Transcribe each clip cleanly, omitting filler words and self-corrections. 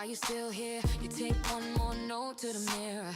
you still here? You take one more note to the mirror.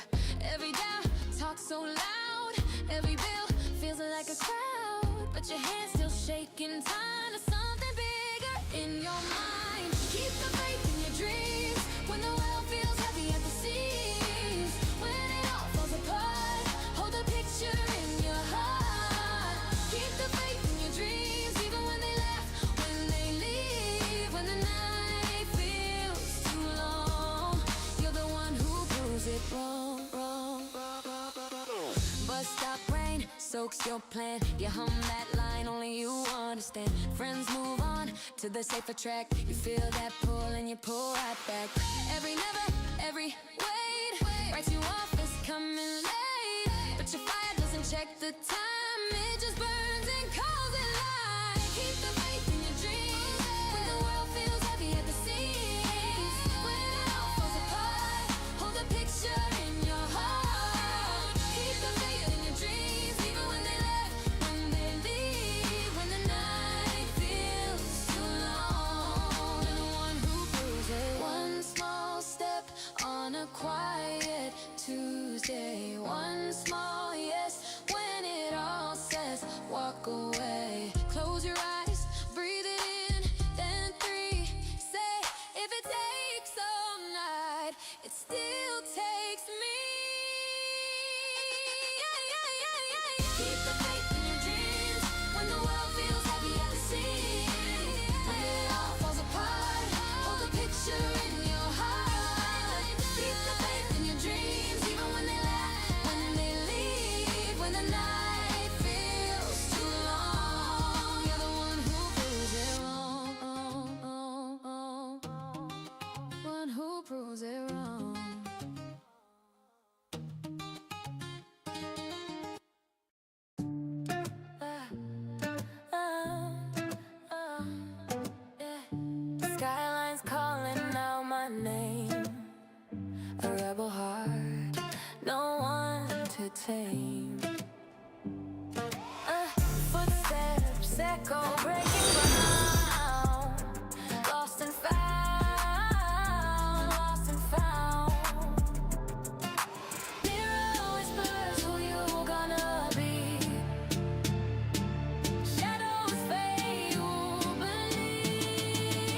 Every doubt talks so loud. Every bill feels like a crowd, but your hand's still shaking. Time to something bigger in your mind. Keep the faith in your dreams when the world feels heavy at the seams. When it all falls apart, hold the picture in your heart. Keep the faith in your dreams, even when they laugh, when they leave, when the night feels too long. You're the one who proves it wrong, wrong, wrong, wrong, wrong. But stop rain soaks your plan. You hum that line only you understand. Friends move on to the safer track. You feel that pull and you pull right back. Every never, every wait writes you off as coming late. But your fire doesn't check the time. It just burns and calls it light. Keep the faith in your dreams when the world feels heavy at the seams. When it all falls apart, hold the picture in your heart. Keep the faith in your dreams, even when they left, when they leave, when the night feels too long. You're the one who proves it. One small step on a quiet Tuesday. One small yes when it all says walk away. Close your eyes, breathe it in, then 3. Say, if it takes all night, it still takes me. Keep the faith in your dreams when the world feels heavy at the seams. When it all falls apart, hold the picture in your heart. Keep the faith in your dreams, even when they laugh, when they leave, when the night feels too long. You're the one who proves it wrong, one who proves it wrong. Skyline's calling out my name. A rebel heart, no one to tame. Footsteps echo, breaking ground. Lost and found, lost and found. Mirror whispers who you gonna be. Shadows fade, you believe.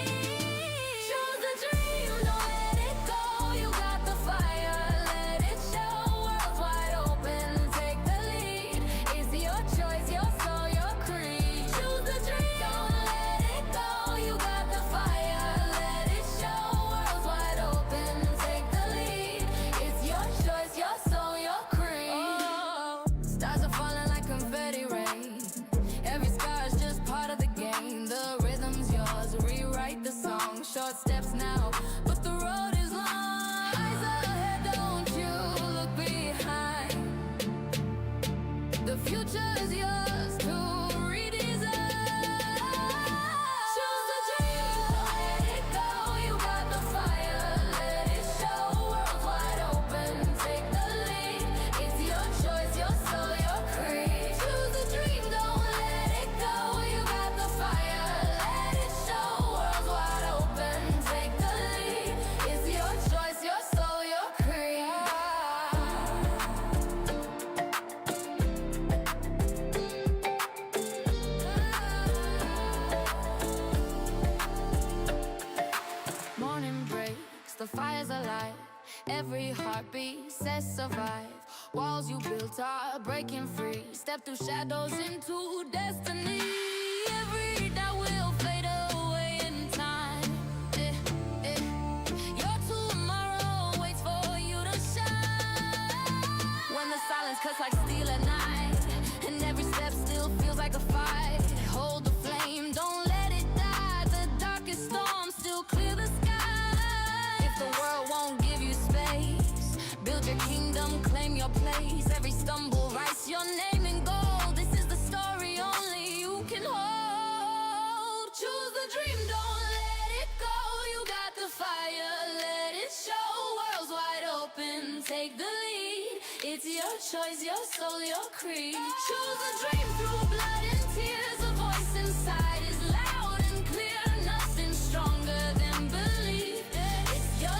Choose the dream, don't let it go. You got the fire, let it show. World's wide open, take the lead. It's your choice, your soul, your creed. Choose the dream, don't let it go. You got the fire, let it show. World's wide open, take the lead. It's your choice, your soul, your creed. Oh, stars are falling like confetti rain. Every scar is just part of the game. The rhythm's yours, rewrite the song. Short steps now, but the road is long. Eyes ahead, don't you look behind. The future is yours to redesign. Choose the dream, don't let it go. You got the fire, let it show. World's wide open, take the lead. It's your choice, your soul, your creed. Choose the dream, don't let it go. You got the fire, let it show. World's wide open, take the lead. It's your choice, your soul, your creed. Morning breaks, the fire's alive. Every heartbeat says survive. Walls you built are breaking free. Step through shadows into destiny. Every doubt will fade away in time. Your tomorrow waits for you to shine. When the silence cuts like steel at night, and every step still feels like a fight. Hold the flame, don't let it die. The darkest storms still clear the sky. If the world won't give you space, build your kingdom, claim your place. Every stumble writes your name in gold. This is the story only you can hold. Choose the dream, don't let it go. You got the fire, let it show. World's wide open, take the lead. It's your choice, your soul, your creed. Choose a dream through blood and tears. A voice inside is loud and clear. Nothing stronger than belief. It's your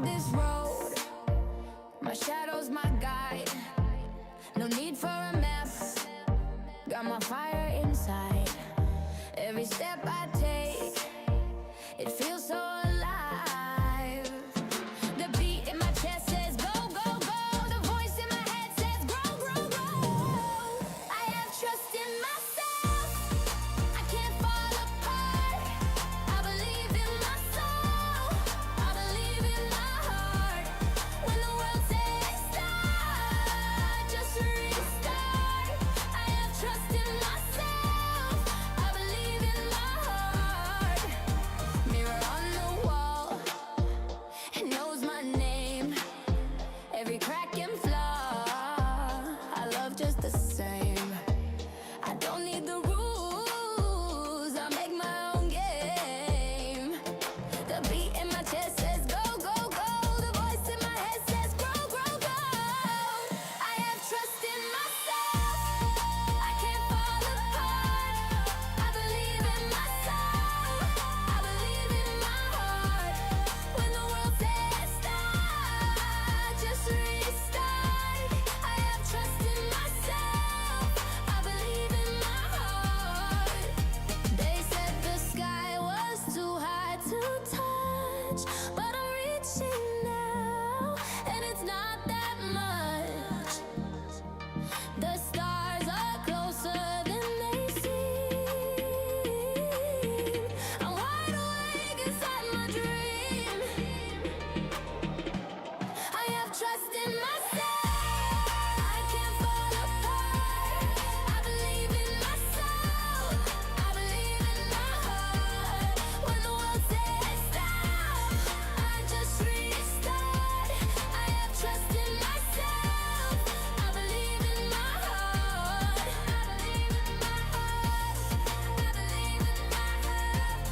this road, my shadow's my guide. No need for a map, got my fire inside. Every step I take, it feels so alive. The beat in my chest says go, go, go. The voice in my head says grow, grow, grow. I have trust in myself, I can't fall apart. I believe in my soul, I believe in my heart. When the world says stop, just restart. I have trust in myself, I believe in my heart. Mirror on the wall, it knows my name. Every crack and flaw, I love just the same. I don't need the rules, I make my own game. The beat in my chest says go, go, go. The voice in my head says grow, grow, grow. I have trust in myself, I can't fall apart. I believe in my soul, I believe in my heart. When the world says stop, just restart. I have trust in myself, I believe in my heart. They said the sky was too high to touch, but I'm reaching now, and it's not that much. The stars are closer than they seem. I'm wide awake inside my dream. I have trust in myself, I can't fall apart. I believe in my soul, I believe in my heart. When the world says stop, I just restart. I have trust in myself, I believe in my heart. I believe in my heart, I believe in my heart.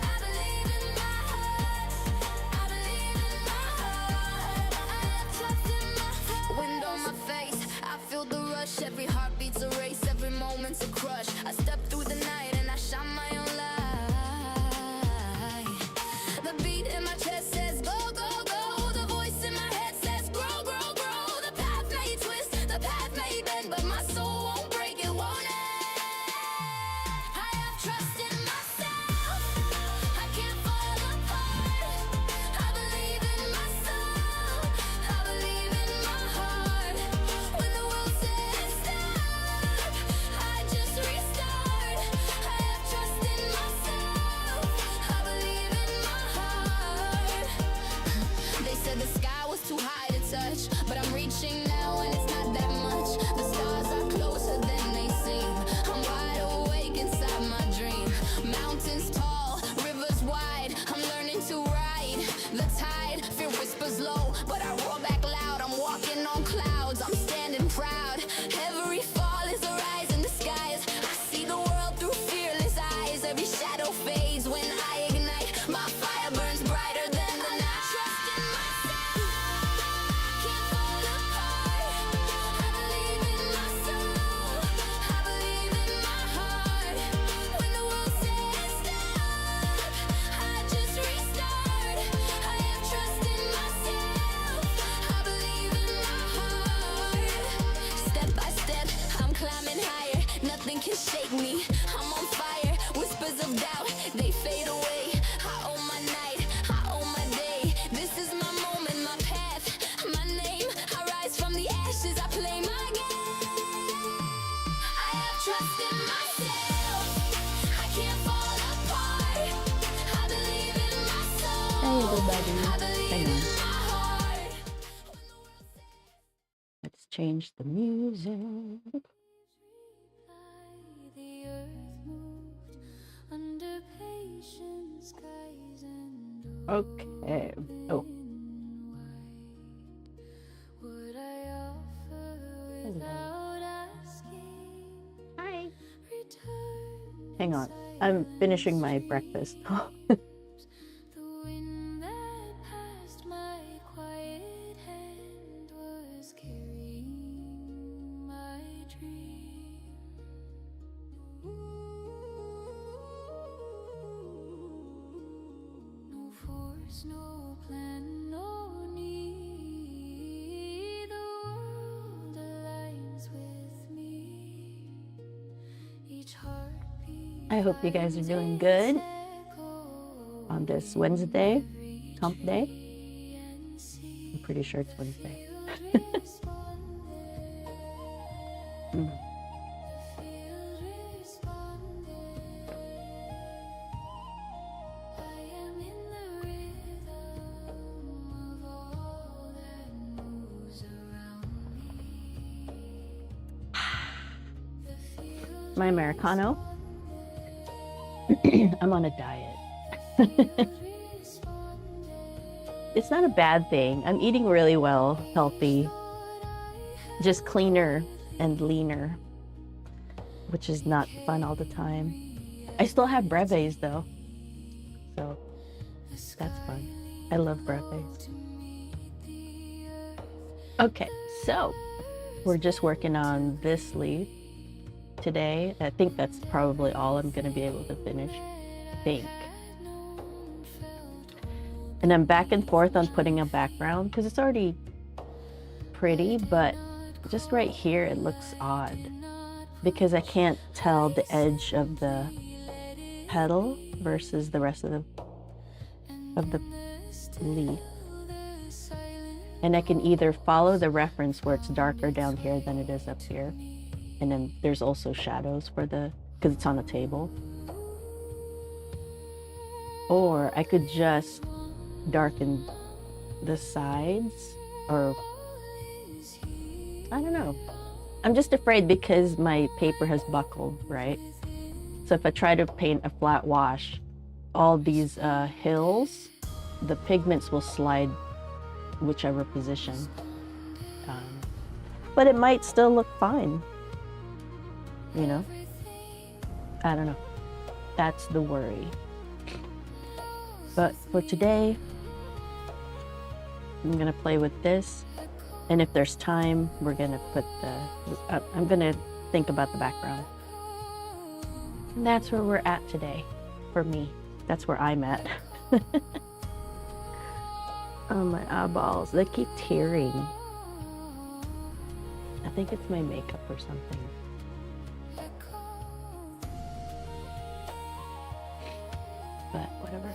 I believe in my heart, I believe in my heart. I have trust in my heart. Wind on my face, I feel the rush. Every heartbeat's a race, every moment's a crush. I step through the night and I shine my own light. The beat in my chest says go, go, go. The voice in my head says grow, grow, grow. The path may twist, the path may bend, but my soul won't break, it won't end. I have trust in myself, I can't fall apart. I believe in my soul, I believe in my heart. When the world says stop, I just restart. I have trust in myself, I believe in my heart. They said the sky was too high to touch, but I'm reaching now and it's not that much. The stars are closer than they seem. I'm wide awake inside my dream. Mountains tall, rivers wide, I'm learning to ride the tide. Fear whispers low, but I roar back loud. I'm walking on clouds, I'm standing proud. Every fall is a rise in the skies. I see the world through fearless eyes. Every shadow fades when I ignite. My fire burns brighter than the night. Trust in myself, I can't fall apart. I believe in my soul, I believe in my heart. When the world says stop, I just restart. I have trust in myself, I believe in my heart. Step by step, I'm climbing higher. Nothing can shake me, I'm on fire. Whispers of doubt, they fade away. I own my night, I own my day. This is my moment, my path, my name. I rise from the ashes, I play my game. I have trust in myself, I can't fall apart. I believe in my soul, Hey everybody, I believe hang in on. my heart. Let's change the music. The earth moved under patient skies and Okay. Oh, open wide. Would I offer hello. without asking? Hi. Return Hang on. inside I'm finishing my breakfast. the wind that passed my quiet hand was carrying my dream. No force, no plan, no I hope you guys are doing good on this Wednesday, hump day. I'm pretty sure it's Wednesday. My Americano. I'm on a diet. It's not a bad thing. I'm eating really well, healthy, just cleaner and leaner, which is not fun all the time. I still have brevets though, so that's fun. I love brevets. Okay, so we're just working on this leaf today. I think that's probably all I'm going to be able to finish, I think. And I'm back and forth on putting a background because it's already pretty, but just right here it looks odd because I can't tell the edge of the petal versus the rest of the leaf. And I can either follow the reference where it's darker down here than it is up here. And then there's also shadows for because it's on a table. Or I could just darken the sides, or I don't know. I'm just afraid because my paper has buckled, right? So if I try to paint a flat wash, all these hills, the pigments will slide whichever position. But it might still look fine. You know, I don't know. That's the worry. But for today, I'm gonna play with this, and if there's time, we're gonna put I'm gonna think about the background. And that's where we're at today, for me. That's where I'm at. Oh, my eyeballs, they keep tearing. I think it's my makeup or something. But whatever.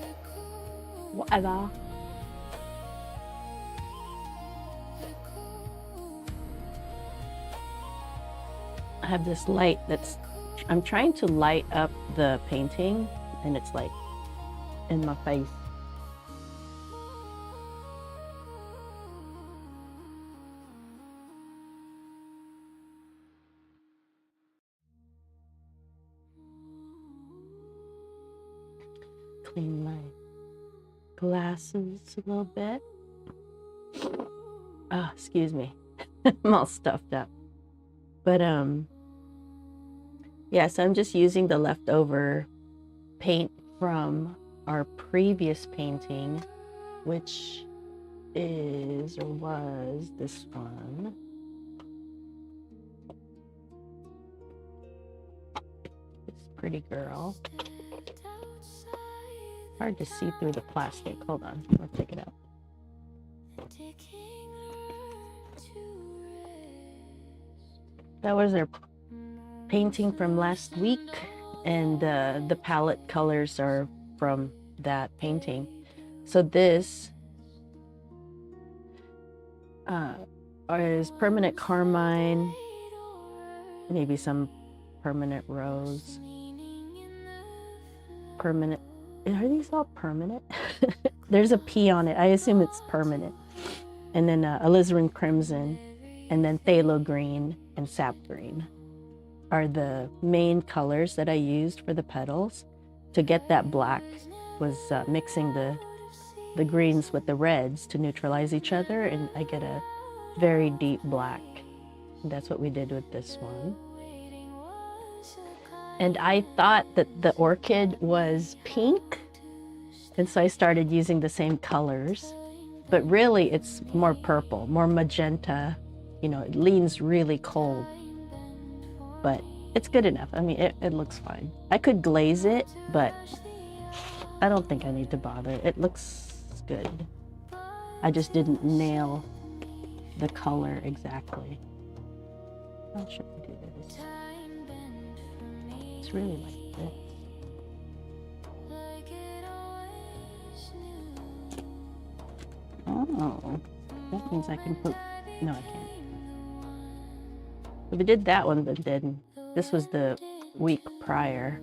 Whatever. I have this light I'm trying to light up the painting, and it's like in my face. Clean my glasses a little bit. Oh, excuse me. I'm all stuffed up. But yeah, so I'm just using the leftover paint from our previous painting, which is or was this one. This pretty girl. Hard to see through the plastic. Hold on, I'll take it out. That was our painting from last week, and the palette colors are from that painting. So this is permanent carmine, maybe some permanent rose. Permanent. Are these all permanent? There's a P on it. I assume it's permanent. And then alizarin crimson, and then phthalo green and sap green are the main colors that I used for the petals. To get that black was mixing the greens with the reds to neutralize each other, and I get a very deep black. And that's what we did with this one. And I thought that the orchid was pink, and so I started using the same colors, but really it's more purple, more magenta. You know, it leans really cold, but it's good enough. I mean, it looks fine. I could glaze it, but I don't think I need to bother. It looks good. I just didn't nail the color exactly. How should I do this? It's really like this. Oh, that means I can put... No, I can't. If I did that one, then this was the week prior.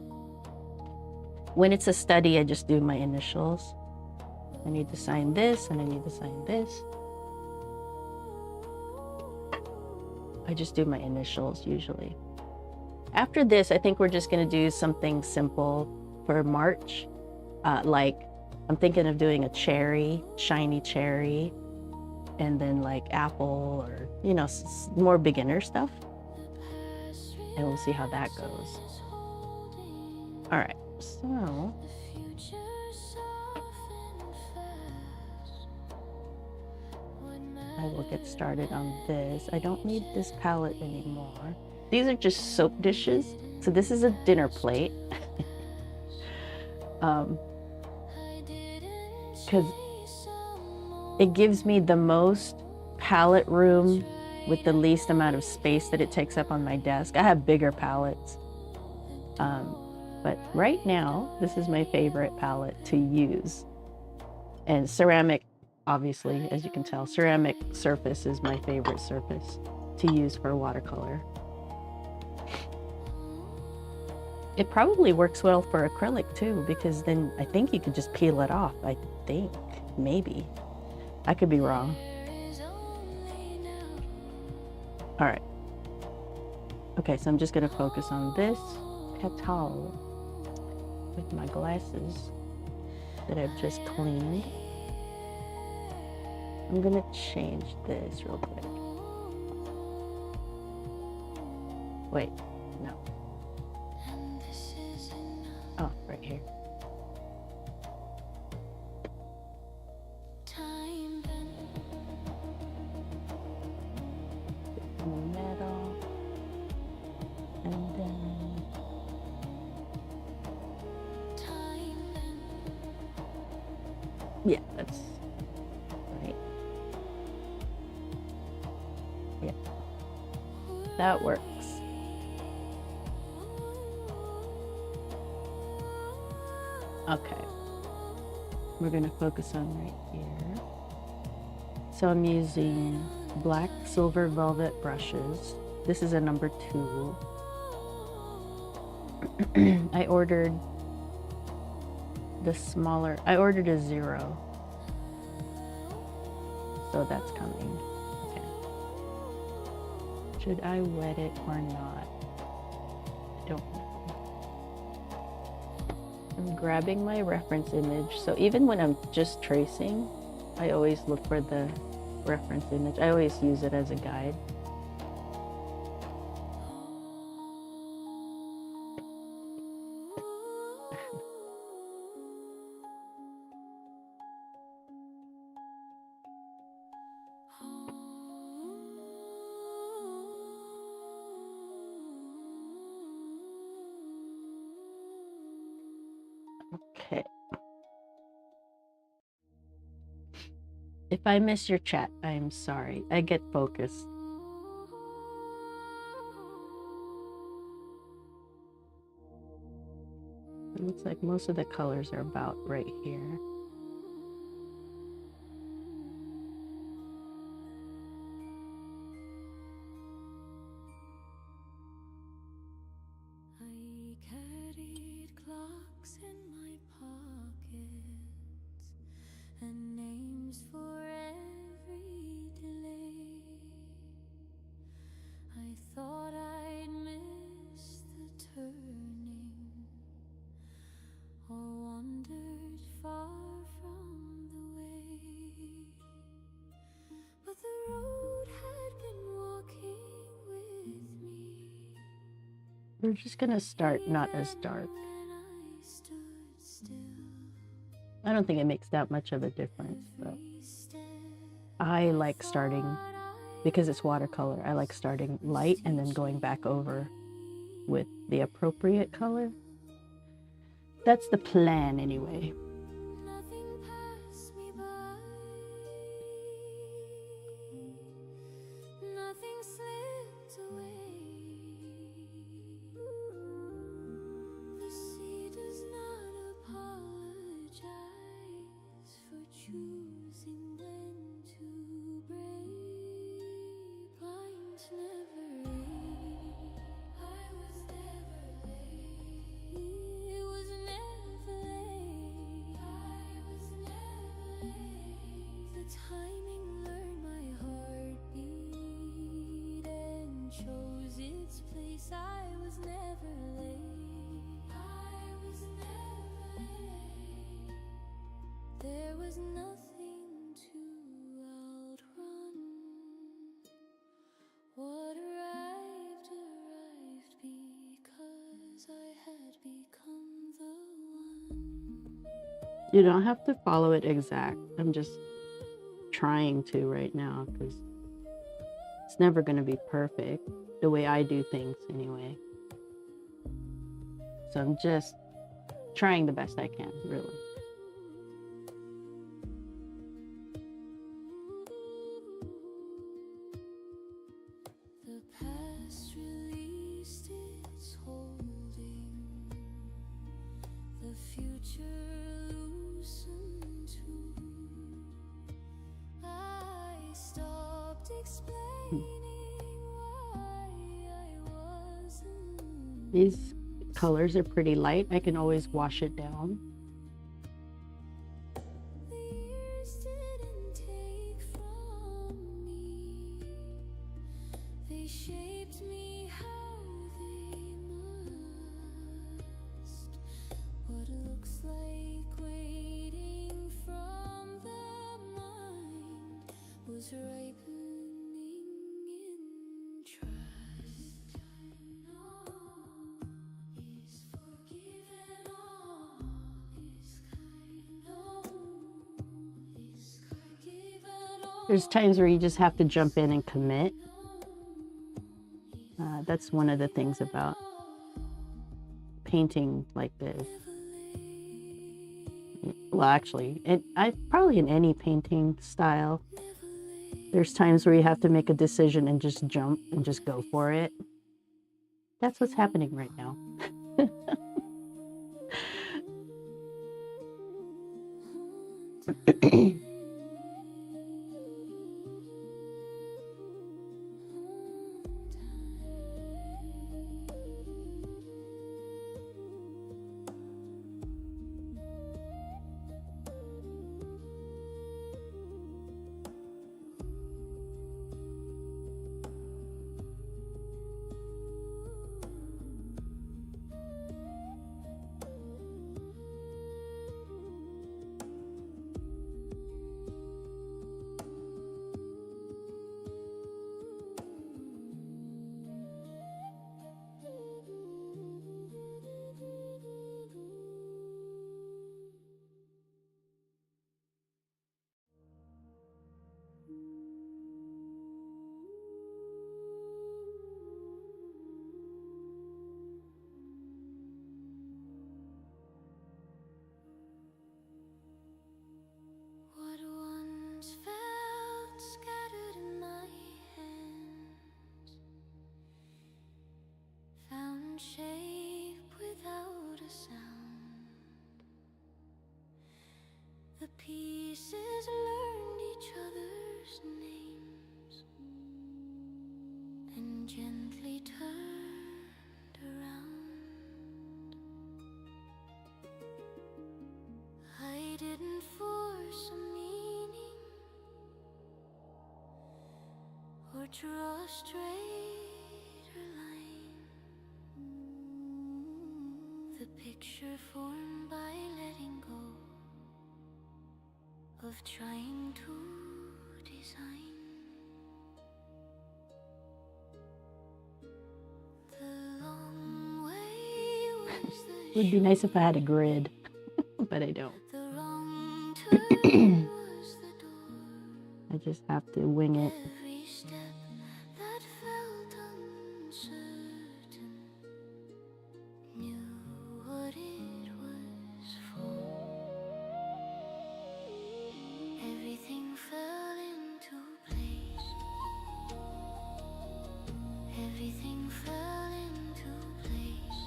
When it's a study, I just do my initials. I need to sign this, and I need to sign this. I just do my initials usually. After this, I think we're just going to do something simple for March. Like, I'm thinking of doing a cherry, shiny cherry, and then like apple, or, you know, more beginner stuff. And we'll see how that goes. All right, so I will get started on this. I don't need this palette anymore. These are just soap dishes. So this is a dinner plate. Because it gives me the most palette room with the least amount of space that it takes up on my desk. I have bigger palettes. But right now, this is my favorite palette to use. And ceramic, obviously, as you can tell, ceramic surface is my favorite surface to use for watercolor. It probably works well for acrylic too, because then I think you could just peel it off. I think, maybe. I could be wrong. All right. Okay, so I'm just gonna focus on this petal with my glasses that I've just cleaned. I'm gonna change this real quick. Wait, no. Oh, right here. Metal. And then yeah, that's right. Yeah, that works. Okay, we're gonna focus on right here. So I'm using black silver velvet brushes. This is a number 2. I ordered the smaller, I ordered a 0. So that's coming. Okay. Should I wet it or not? I don't know. I'm grabbing my reference image. So even when I'm just tracing, I always look for the reference image. I always use it as a guide. Okay. If I miss your chat, I'm sorry. I get focused. It looks like most of the colors are about right here. I carried clocks in my pockets and names for every delay. I thought I'd miss the turning or wandered far from the way, but the road had been walking with me. We're just gonna start not as dark. I don't think it makes that much of a difference, but I like starting, because it's watercolor, I like starting light and then going back over with the appropriate color. That's the plan anyway. Nothing passed me by, nothing slipped away. The sea does not apologize for choosing when to You don't have to follow it exact. I'm just trying to right now because it's never going to be perfect the way I do things anyway. So I'm just trying the best I can, really. The past released its holding, the future loosened too. I stopped explaining why I wasn't. These colors are pretty light. I can always wash it down. The years didn't take from me. They shaped me how they must. What looks like waiting from the mind was ripening in trust. And all is forgiven, all is kind, all is forgiven, all. There's times where you just have to jump in and commit. That's one of the things about painting like this. Well, actually, probably in any painting style, there's times where you have to make a decision and just jump and just go for it. That's what's happening right now. What once felt scattered in my hands found shape without a sound. The pieces learned each other's names and gently turned around. I didn't force a meaning or draw a straighter line. The picture formed by letting go of trying to design. The long way was It the would be nice if I had a grid, but I don't. the wrong turn was the door. I just have to wing it. Every step that felt uncertain knew what it was for. Everything fell into place. Everything fell into place.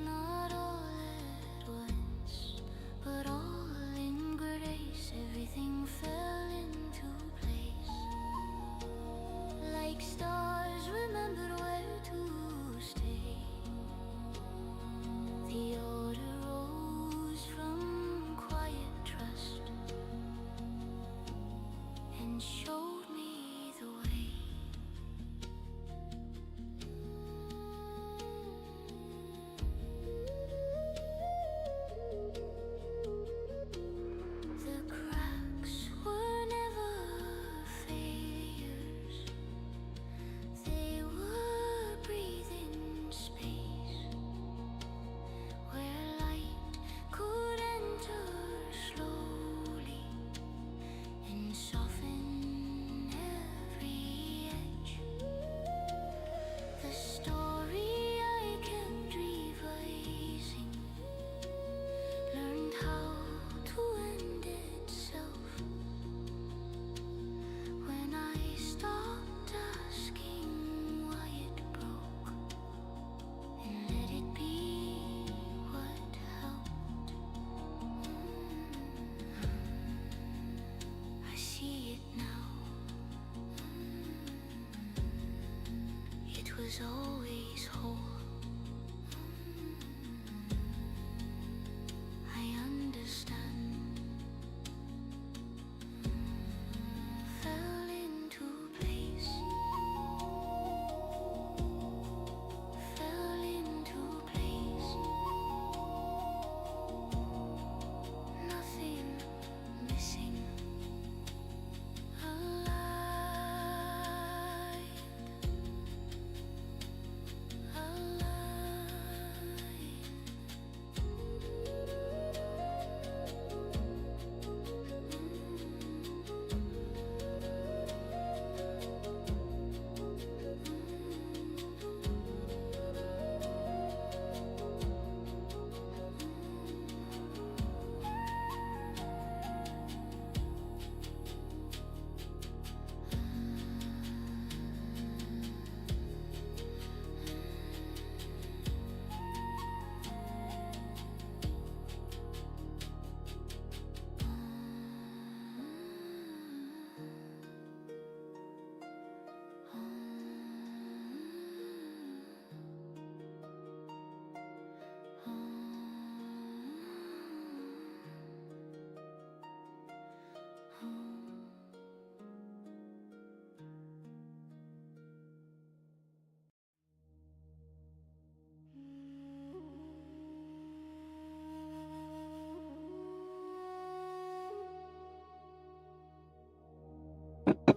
Not all at once, but all in grace. Everything fell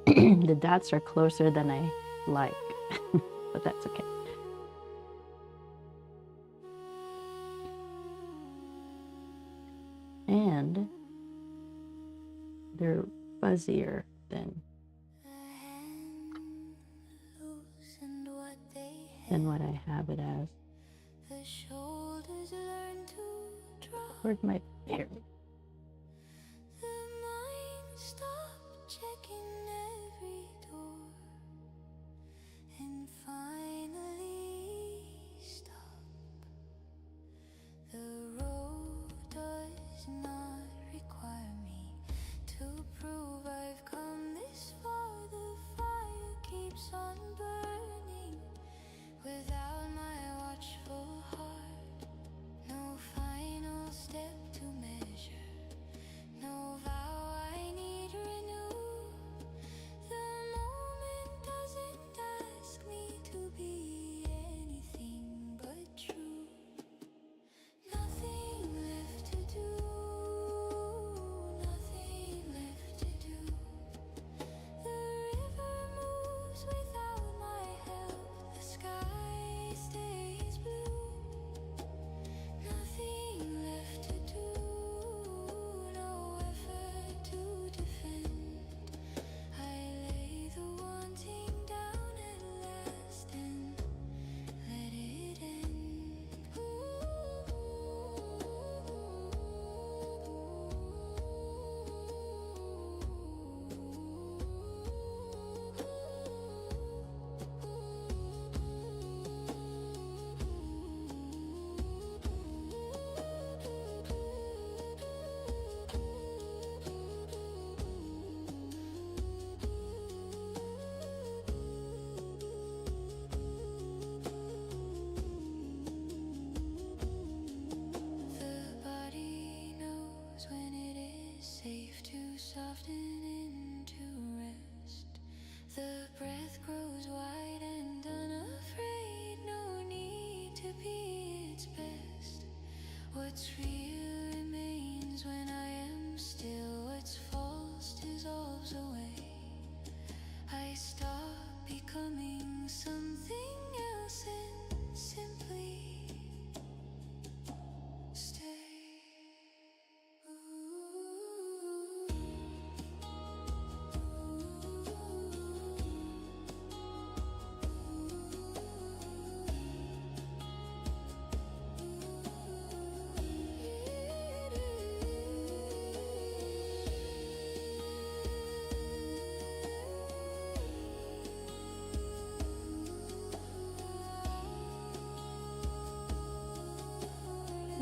The dots are closer than I like, but that's okay. And they're fuzzier than what I have it as. Where's my hair?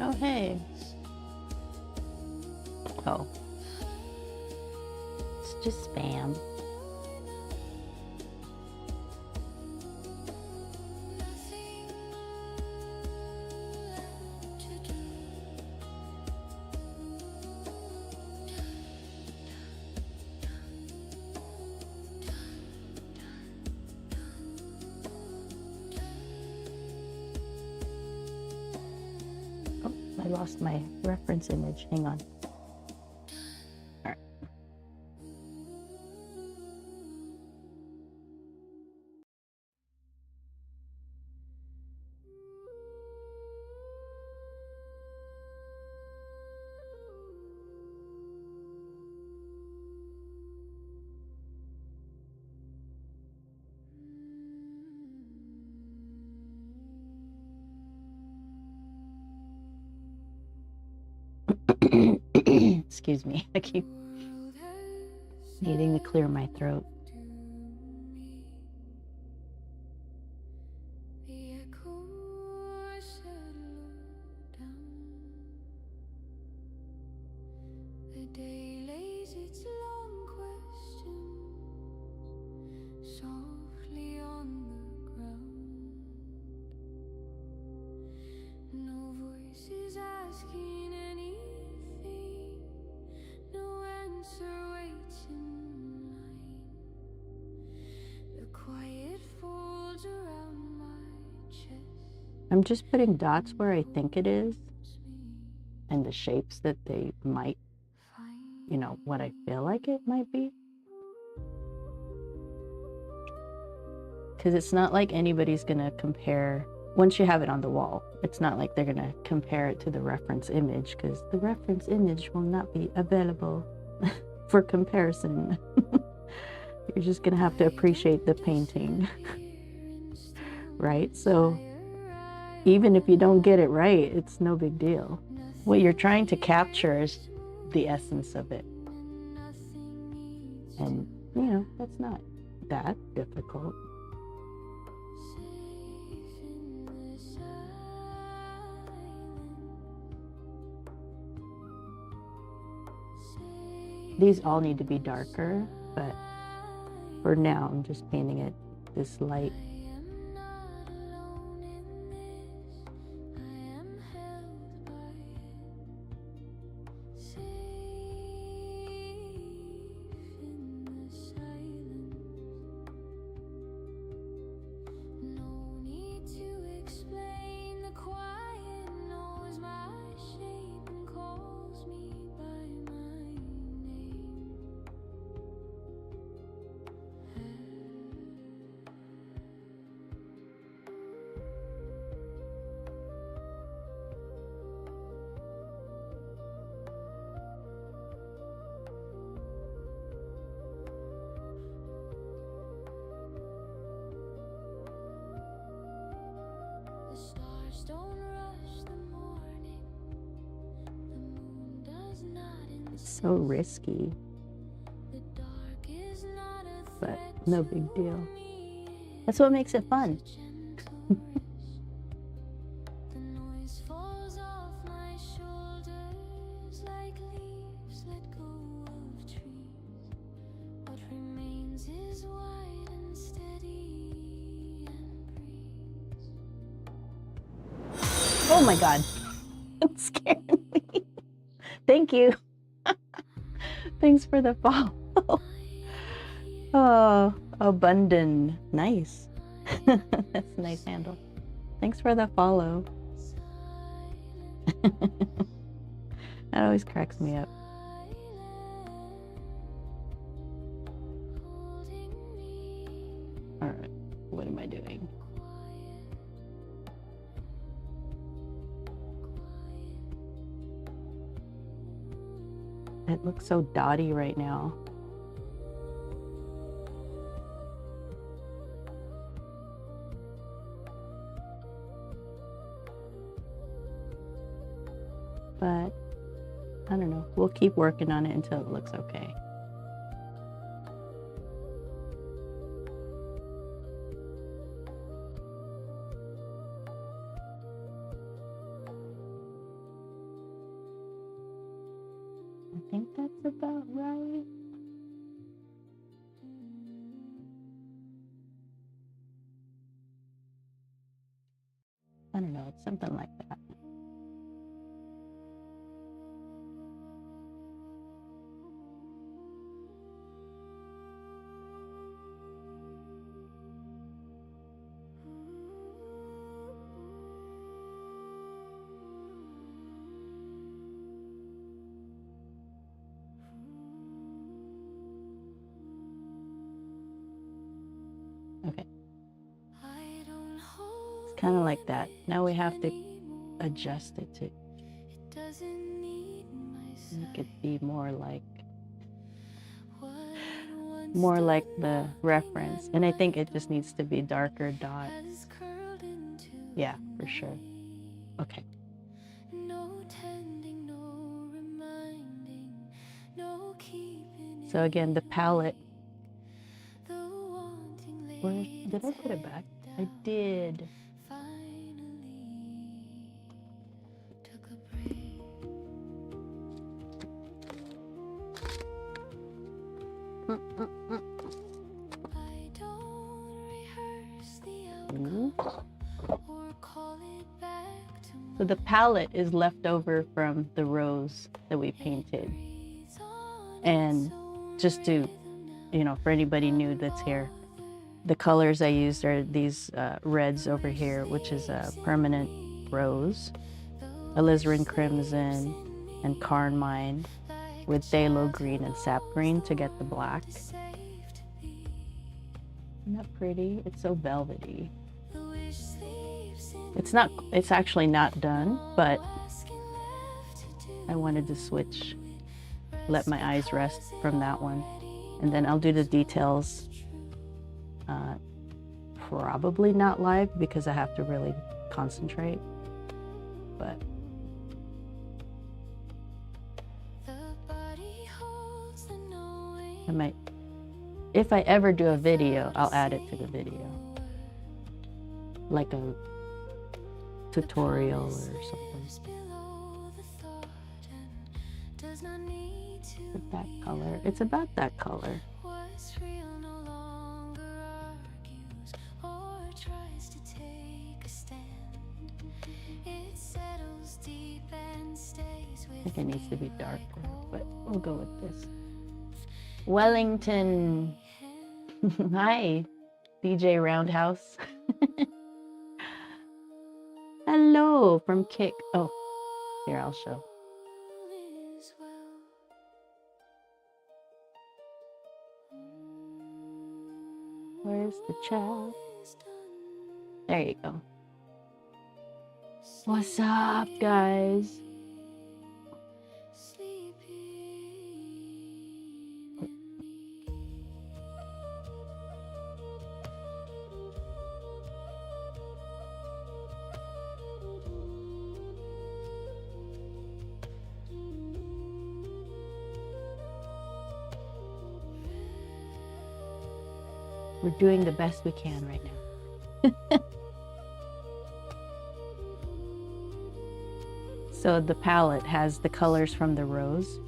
Oh, hey. Oh. It's just spam. I lost my reference image. Hang on. All right. Excuse me, I keep needing to clear my throat. I'm just putting dots where I think it is and the shapes that they might, you know, what I feel like it might be. because it's not like anybody's gonna compare. Once you have it on the wall, it's not like they're gonna compare it to the reference image, because the reference image will not be available for comparison. You're just gonna have to appreciate the painting. Right? So even if you don't get it right, it's no big deal. What you're trying to capture is the essence of it. And, you know, that's not that difficult. These all need to be darker, but for now, I'm just painting it this light. So risky, but no big deal. That's what makes it fun. Oh my God, it scared me. Thank you. Thanks for the follow. Oh, abundant. Nice. That's a nice handle. Thanks for the follow. That always cracks me up. All right, what am I doing? It looks so dotty right now. But I don't know. We'll keep working on it until it looks okay. I think that's about right. I don't know, it's something like that. Okay. It's kind of like that. Now we have to adjust it to make it be more like the reference. And I think it just needs to be darker dot. Yeah, for sure. Okay. So again, the palette. Where did I put it back? I did. So the palette is left over from the rose that we painted. And just to, you know, for anybody new that's here, the colors I used are these reds over here, which is a permanent rose, alizarin crimson, and carmine, with phthalo green and sap green to get the black. Isn't that pretty? It's so velvety. It's actually not done, but I wanted to switch, let my eyes rest from that one. And then I'll do the details, probably not live because I have to really concentrate, but I might, if I ever do a video, I'll add it to the video, like a tutorial or something. With that color, it's about that color. I think it needs to be darker, but we'll go with this. Wellington. Hi, DJ Roundhouse. Hello from Kick. Oh, here, I'll show. Where's the child? There you go. What's up, guys? We're doing the best we can right now. So the palette has the colors from the rose,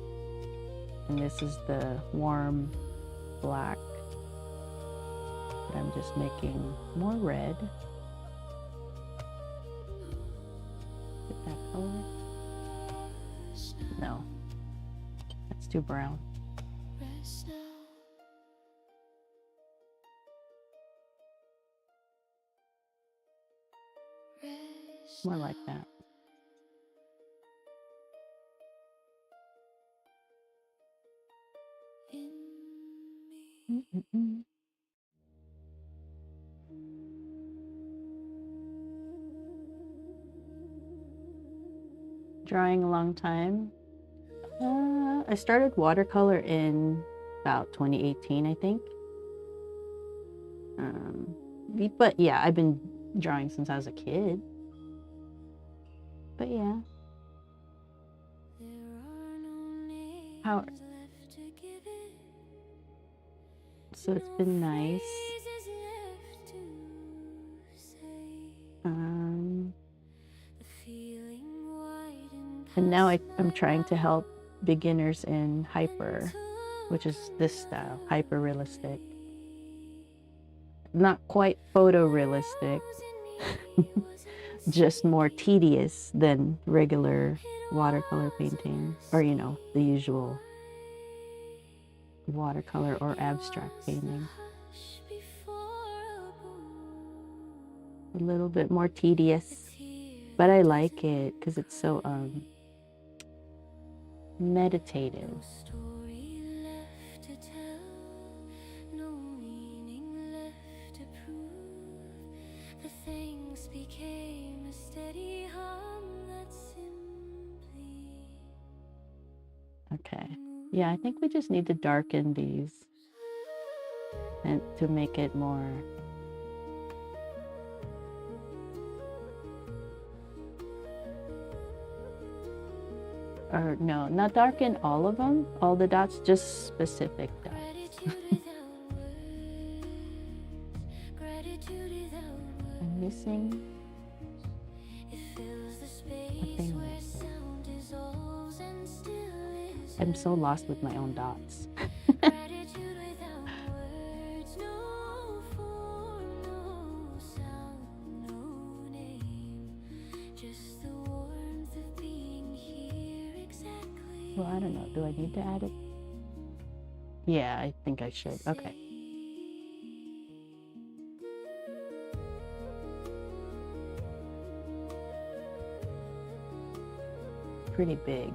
and this is the warm black. But I'm just making more red. Get that color? No, that's too brown. More like that. Drawing a long time. I started watercolor in about 2018, I think. But yeah, I've been drawing since I was a kid. But yeah. How? So it's been nice. And now I'm trying to help beginners in hyper, which is this style, hyper realistic. Not quite photorealistic, just more tedious than regular watercolor painting, or you know, the usual watercolor or abstract painting. A little bit more tedious, but I like it because it's so meditative. Okay, yeah, I think we just need to darken these and to make it more or no, not darken all of them, all the dots, just specific dots. I'm missing a thing right there. I'm so lost with my own dots. Well, I don't know. Do I need to add it? Yeah, I think I should. Okay. Pretty big.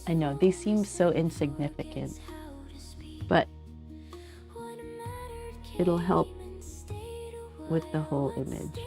I know these seem so insignificant, but it'll help with the whole image.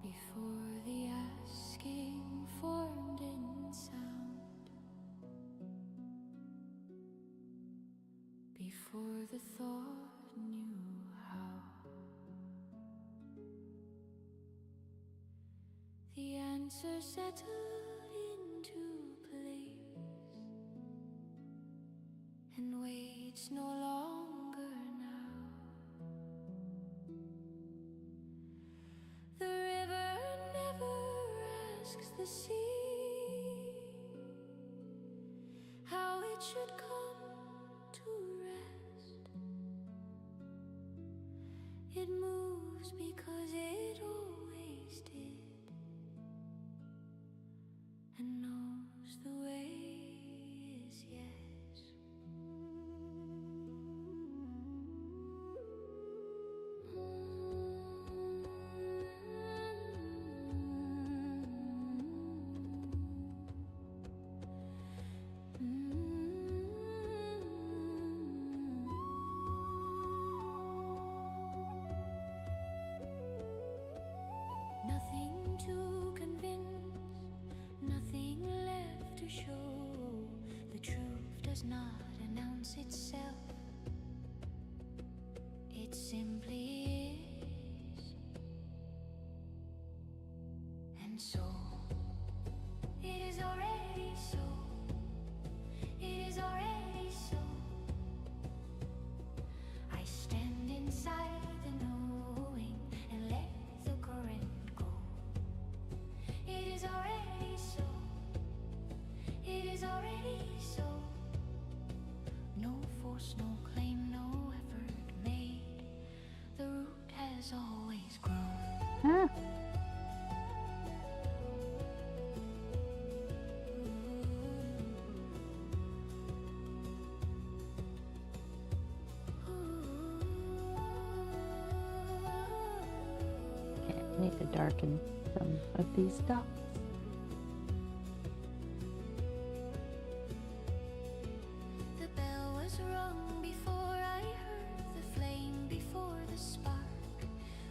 Before the asking formed in sound, before the thought knew how, the answer settled into place and waits no longer now. The river never asks the sea how it should come to rest. It moves because it always did, and knows the way is yes. Nothing to convince, nothing left to show. The truth does not announce itself, it simply is. And so, it is already so. It is already so. I stand inside the knowing and let the current go. It is already so. It is already so. No force, no claim, no effort made. The root has always grown. Ah. I need to darken some of these dots. The bell was rung before I heard the flame before the spark.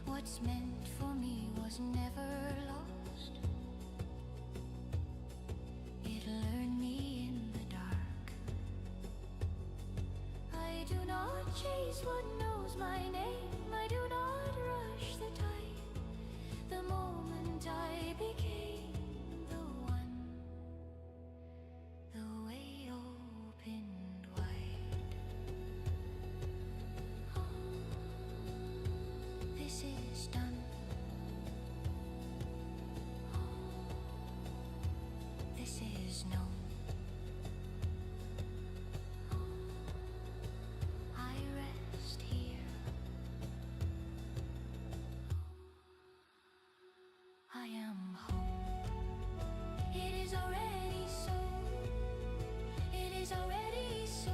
What's meant for me was never lost. It lured me in the dark. I do not chase what knows my name. I do not rush the tide. The moment I became the one, the way opened wide. This is done. This is known. I rest here. I am home. It is already so. It is already so.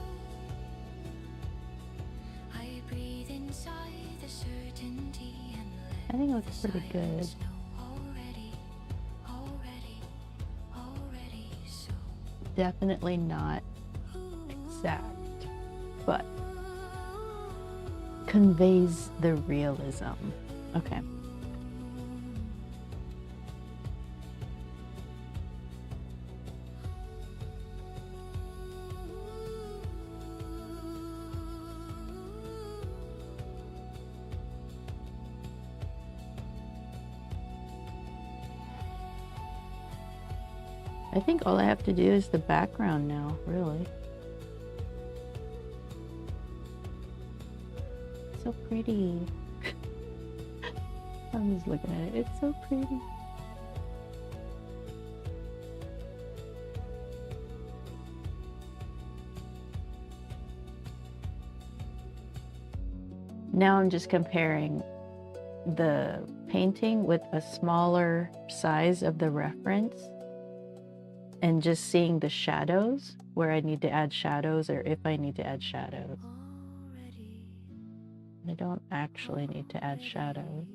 I breathe inside the certainty and let I think it looks pretty the good. silence know. Already so. Definitely not exact, but conveys the realism. Okay. I think all I have to do is the background now, really. So pretty. I'm just looking at it. It's so pretty. Now I'm just comparing the painting with a smaller size of the reference and just seeing the shadows, where I need to add shadows or if I need to add shadows. I don't actually need to add shadows.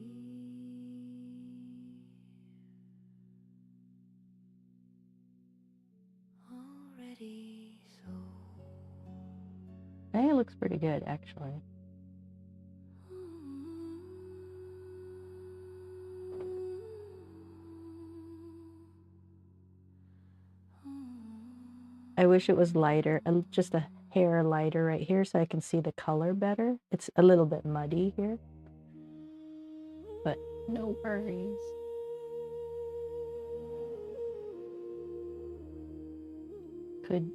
I think it looks pretty good, actually. I wish it was lighter, just a hair lighter right here so I can see the color better. It's a little bit muddy here, but no worries. Could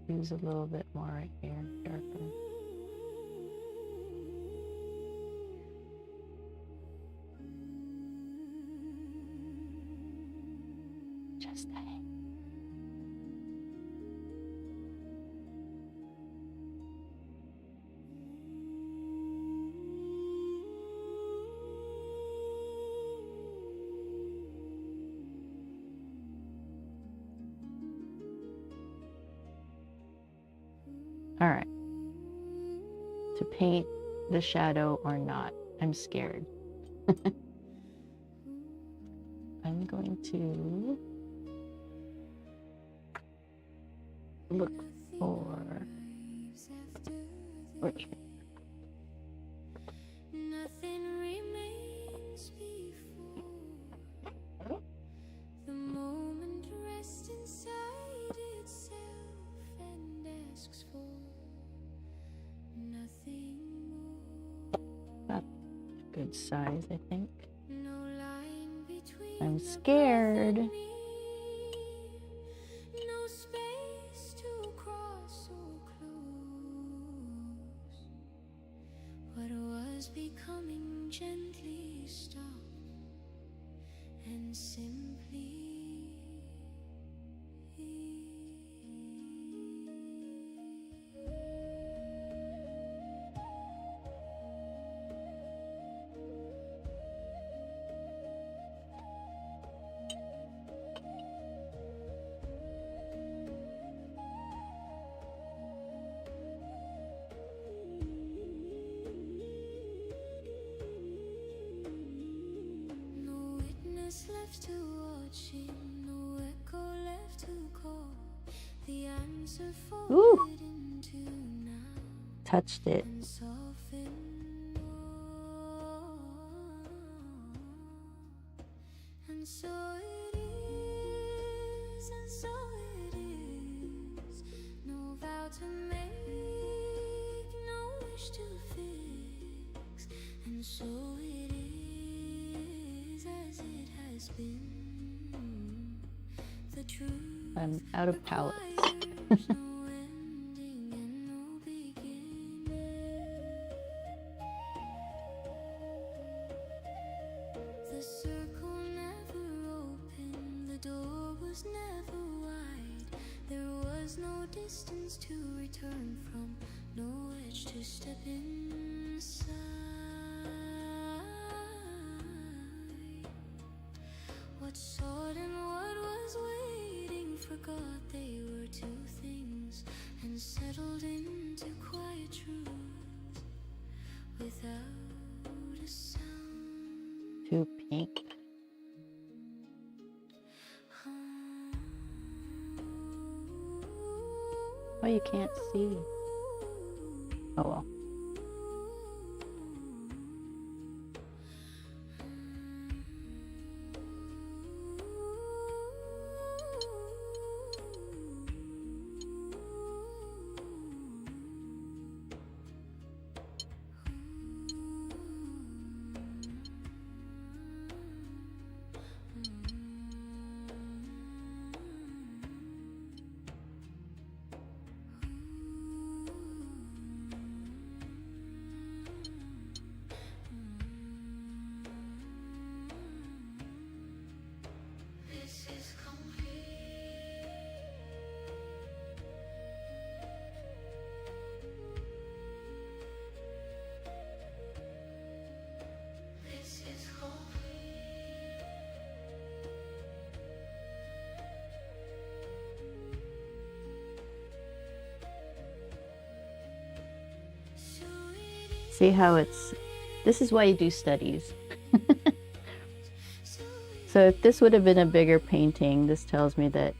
use a little bit more right here, darker. Just a hint. All right. To paint the shadow or not, I'm scared. I'm going to look for Orchid. Nothing remains before the moment rests inside itself and asks for nothing more. That's a good size, I think. No line between I'm the scared. path and me. No space to cross so close. What was becoming gently stopped and simply left to watch it, no echo left to call. The answer folded into now. Touched it. And softened more. And so it is, and so it is. No vow to make, no wish to fix. And so it is as it has been. The truth. I'm out of palettes. No ending and no beginning. The circle never opened, the door was never wide. There was no distance to return from, no edge to step inside. What sought and what was waiting forgot they were two things, and settled into quiet truth without a sound. Too pink. Oh, you can't see. Oh well. See how it's, this is why you do studies. So if this would have been a bigger painting, this tells me that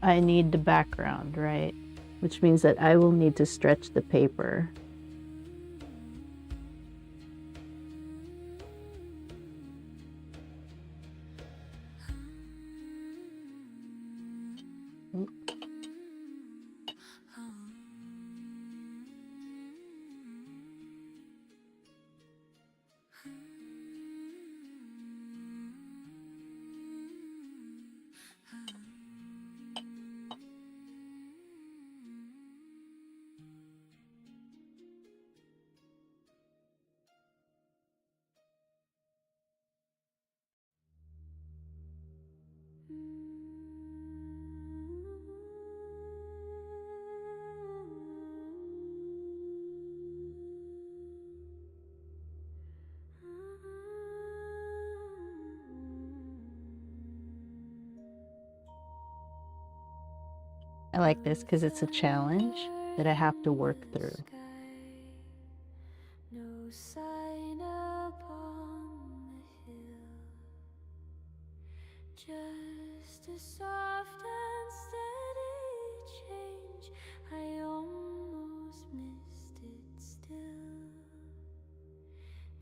I need the background, right? Which means that I will need to stretch the paper. I like this because it's a challenge that I have to work through. No sign upon the hill, just a soft and steady change. I almost missed it still.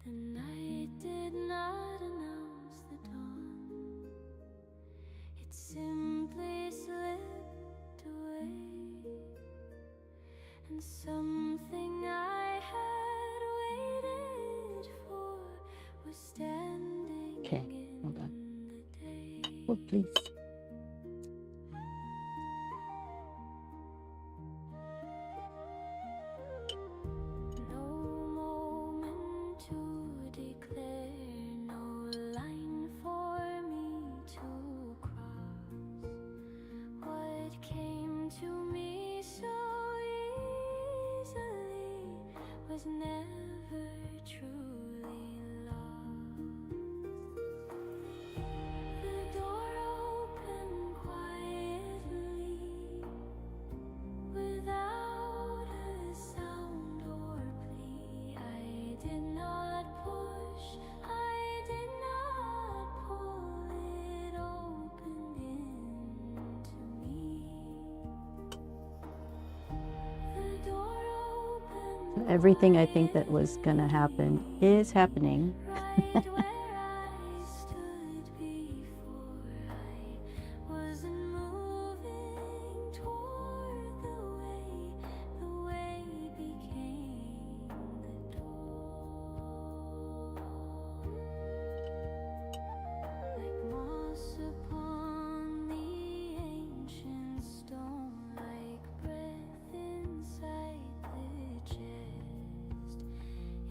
The night did not announce the dawn, it simply slipped away, and something I had waited for was standing Hold on. in the day. Oh, please. No moment to declare, no line for me to cross. What came to me so easily was never truly lost. The door opened quietly, without a sound or plea. I did not push, I did not Everything I think that was gonna happen is happening. Right where I stood before, I wasn't moving toward the way became the door. Like moss upon the ancient stone, like breath inside the chest.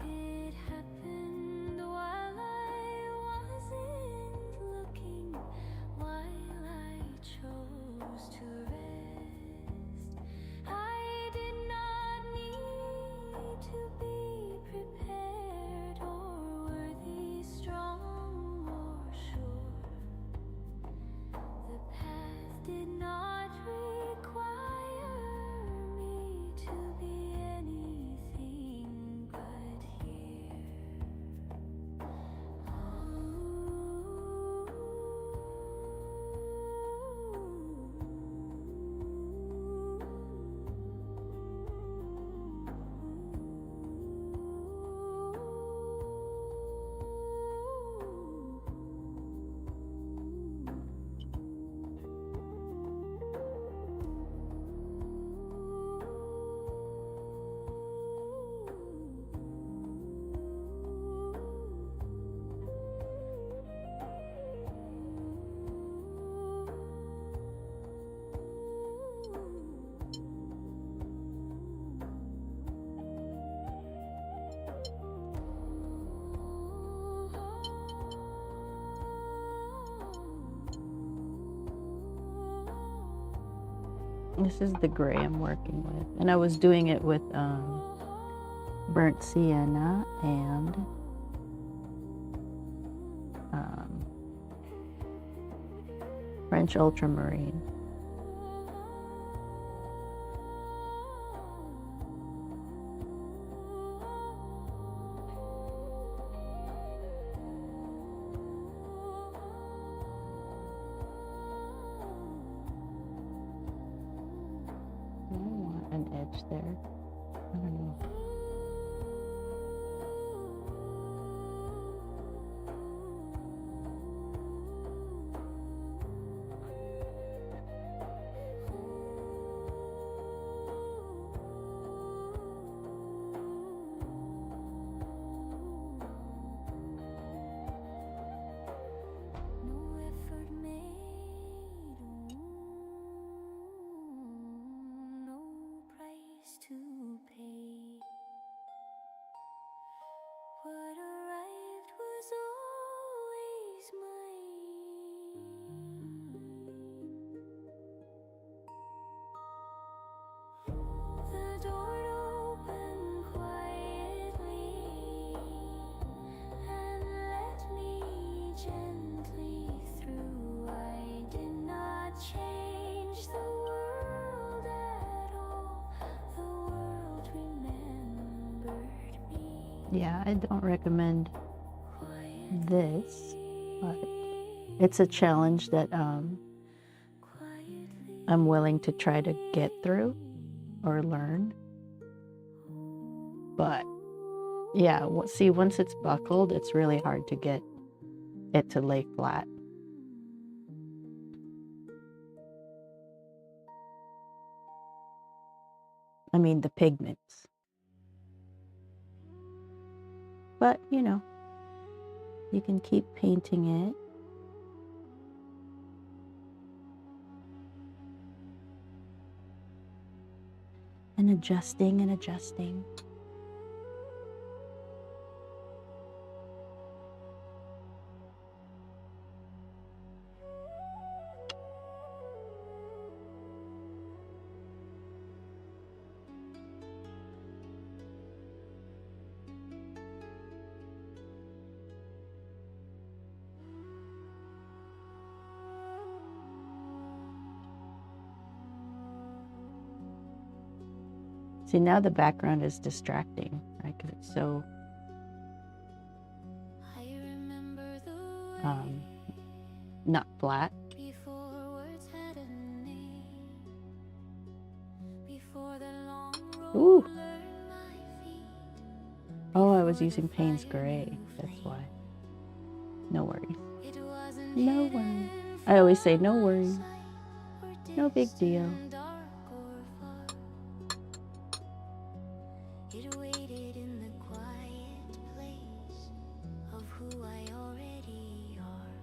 It happened while I wasn't looking, while I chose to rest. I did not need to be prepared or worthy, strong or sure. The path did not require me to be anything but here. This is the gray I'm working with, and I was doing it with burnt sienna and French ultramarine. I want an edge there. I don't know. No effort made, no price to pay. What arrived was always mine. The door opened quietly and let me gently through. I did not change the world at all. The world remembered me. Yeah, I don't recommend this, but it's a challenge that I'm willing to try to get through or learn. But yeah, see, once it's buckled, it's really hard to get it to lay flat. I mean, the pigments. But, you know, you can keep painting it. And adjusting and adjusting. See, now the background is distracting, right? Because it's so I remember the way not flat. before words had a name, before the long road Ooh. learned my feet. was using Payne's Gray. That's why. No worries. No worries. I always say no worries. No big deal. It waited in the quiet place of who I already are.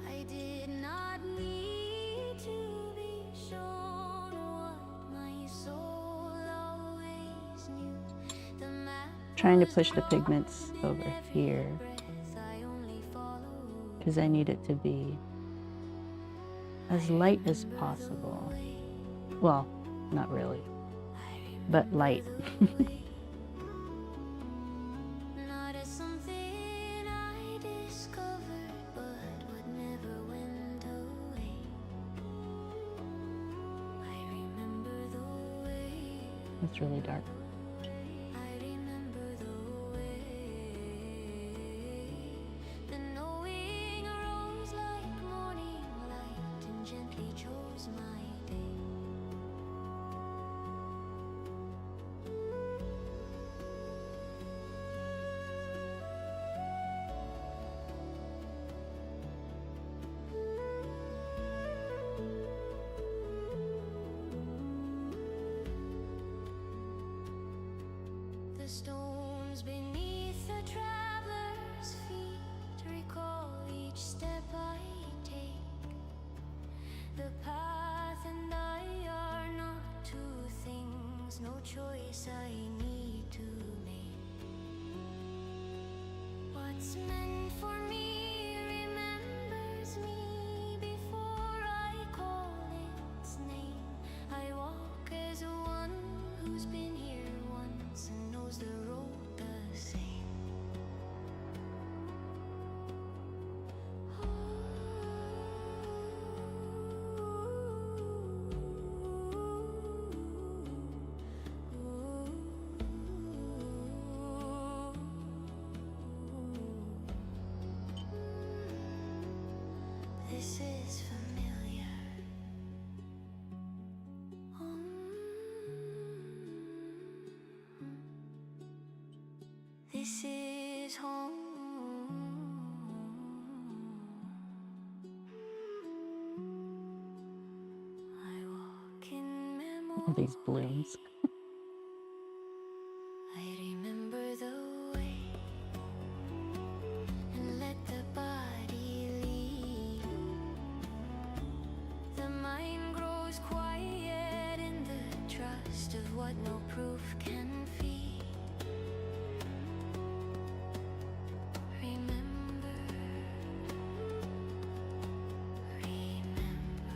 I did not need to be shown what my soul always knew. The map Trying to push the pigments over here because I need it to be as light as possible. Well, not really, but light. not as something I discovered, but what never went away. I remember the way. It's really dark. I remember the way. The knowing arose like morning light and gently chose my day. The stones beneath the traveler's feet recall each step I take. The path and I are not two things, no choice I need to make. What's meant for me remembers me before I call its name. I walk as one who's been here once and knows the road the same. This is familiar. This is home. I walk in memory. All these blooms. I remember the way and let the body lead. The mind grows quiet in the trust of what no proof can feed. Remember, remember.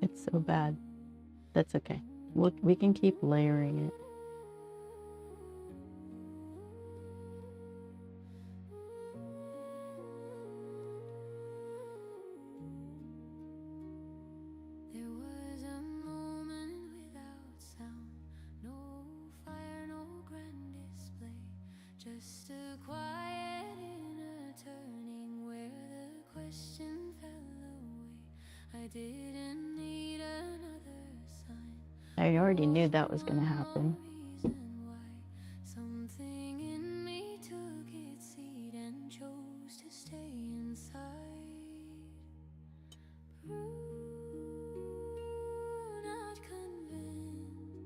It's so bad. That's okay. We can keep layering it. didn't need another sign. I already knew that was going to happen. Reason why something in me took its seat and chose to stay inside. Not convinced,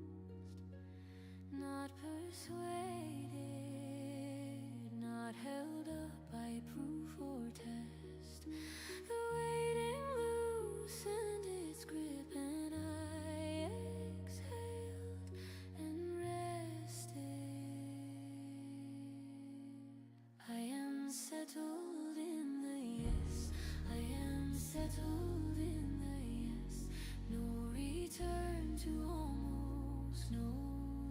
not persuaded, not held up by proof or test. The waiting loosened its grip and I exhaled and rested. I am settled in the yes, I am settled in the yes. No return to almost, no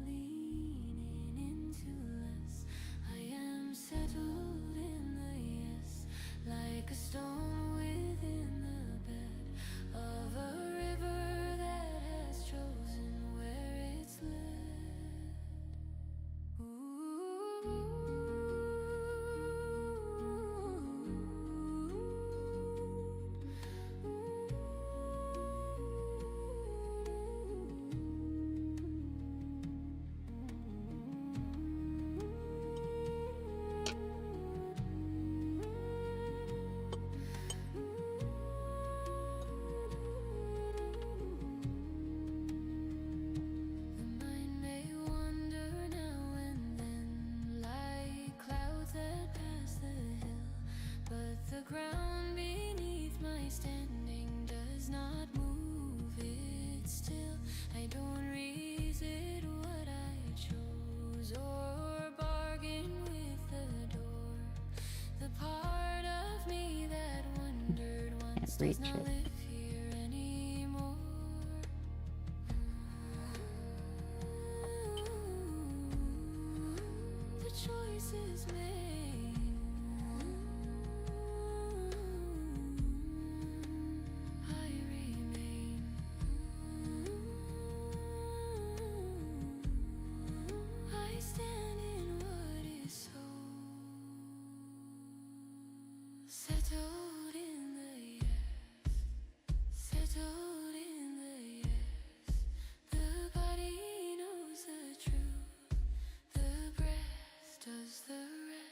leaning into less. I am settled in the yes, like a stone within the bed of a river that has chosen where it's led. The mind may wander now and then, like clouds that pass the hill, but the ground beneath my standing does not move, it's still. I don't revisit what I chose or bargain with the door. The part of me that wondered once does reach not it. live here anymore. The choice is made. I remain. I stand in what is so. Settled in the yes, settled in the yes. The body knows the truth, the breast does the rest.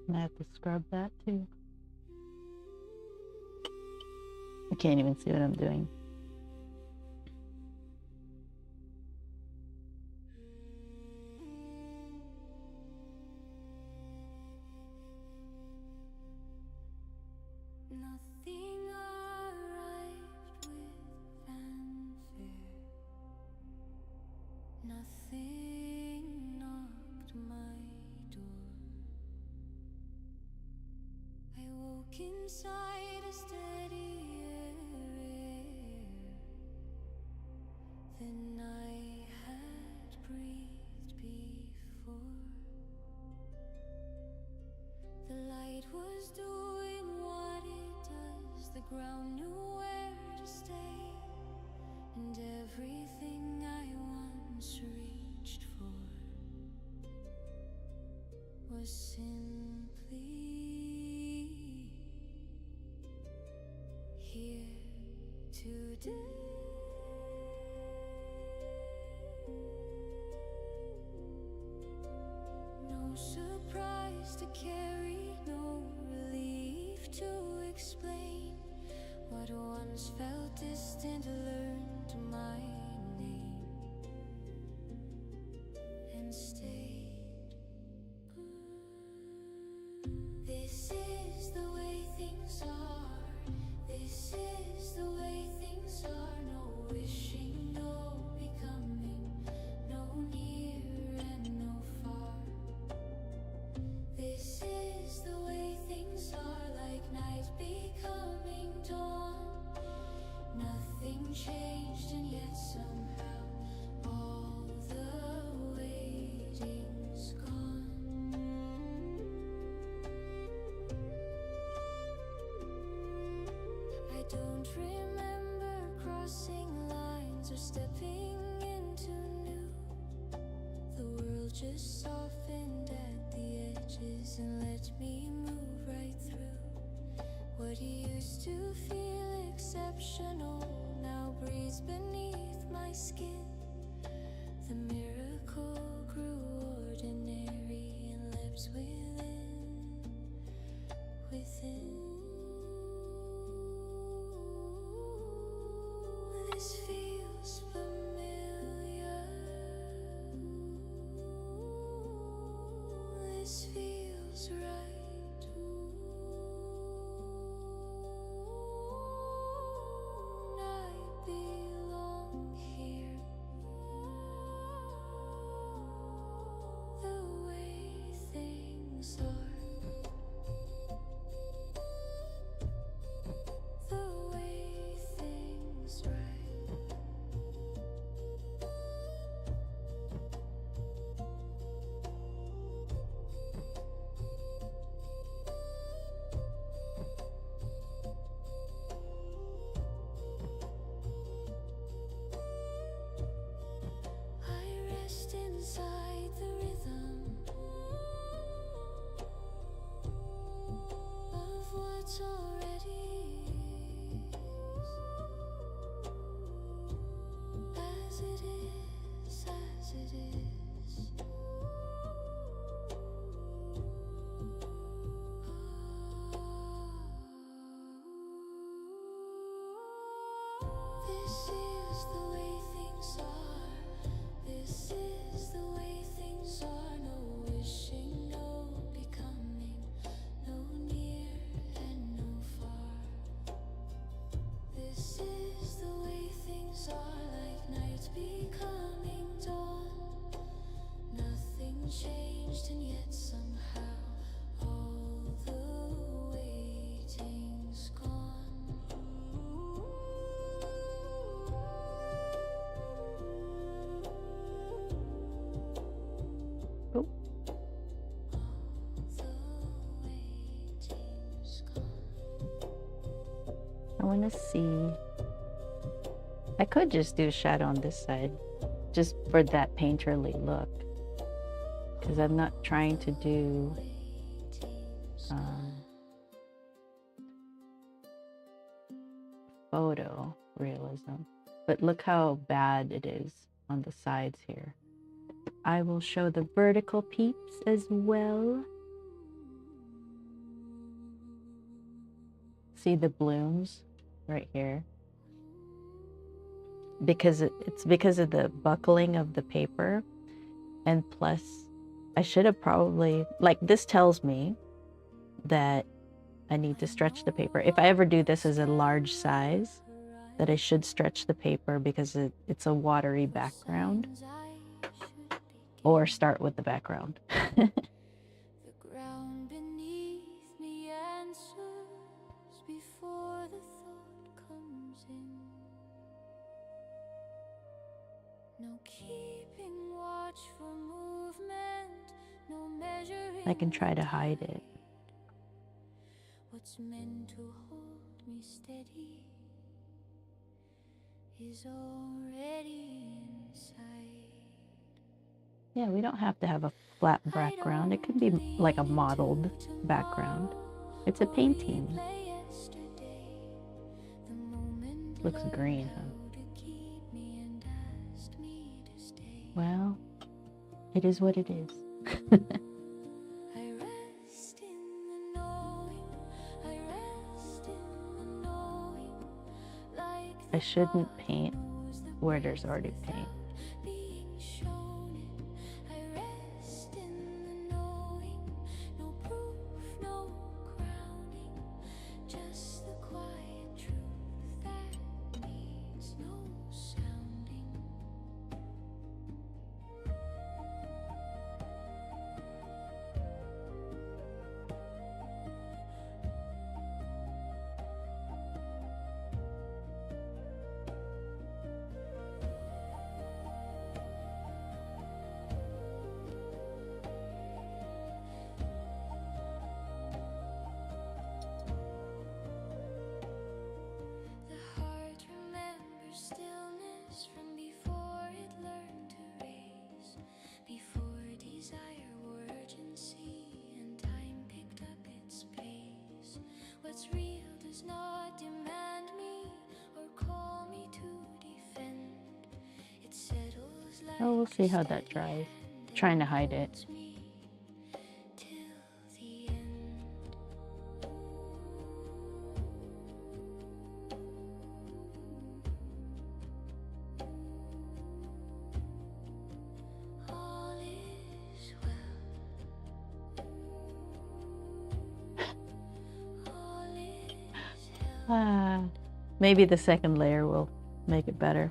And I have to scrub that too. I can't even see what I'm doing. Nothing arrived with fanfare. Nothing knocked my door. I woke inside a steadier air than I had breathed before. The light was doing what it does. The ground knew where to stay, and everything I once reached for was simply today. No surprise to carry, no relief to explain. What once felt distant learned my name and stayed. This is the way things are. This is the way things are. No wishing, no becoming, no near and no far. This is the way things are, like night becoming dawn. Nothing changed, and yet somehow all the waiting's gone. I don't remember crossing lines or stepping into new. The world just softened at the edges and let me move right through. What used to feel exceptional now breathes beneath my skin. The miracle grew ordinary and lives within. This feels familiar. This feels right. I belong here. The way things are. The way things right. I rest inside the rhythm of what's already as it is, as it is. This is the way things are. This is the way things are. No wishing, no becoming, no near and no far. This is the way things are, like night becoming dawn. Nothing changed, and yet somehow all the waiting's gone. Oh, The waiting's gone. I want to see. I could just do a shadow on this side, just for that painterly look, because I'm not trying to do photo realism. But look how bad it is on the sides here. I will show the vertical peeps as well. See the blooms right here? Because it's because of the buckling of the paper. And plus, I should have probably, like, this tells me that I need to stretch the paper. If I ever do this as a large size, that I should stretch the paper because it's a watery background. Or start with the background. The ground beneath me answers before the thought comes in. No keeping watch for movement, no measuring. I can try to hide it. What's meant to hold me steady is already inside. Yeah, we don't have to have a flat background. It could be like a modeled background. It's a painting. The moment looks green, huh? Well, it is what it is. I shouldn't paint where there's already paint. Oh, we'll see how that dries. Trying to hide it. Maybe the second layer will make it better.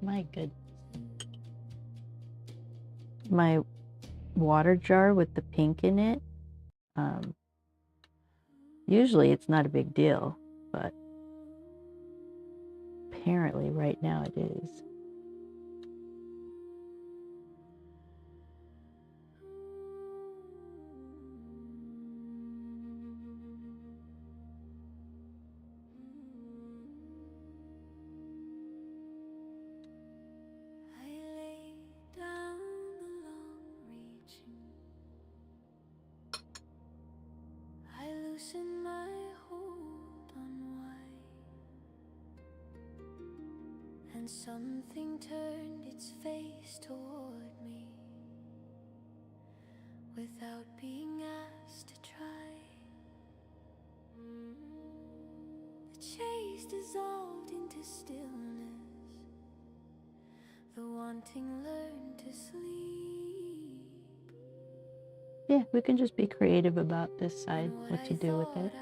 My goodness. My water jar with the pink in it, usually it's not a big deal, but apparently right now it is. And something turned its face toward me without being asked to try. The chase dissolved into stillness. The wanting learned to sleep. Yeah, we can just be creative about this side, what to do with it.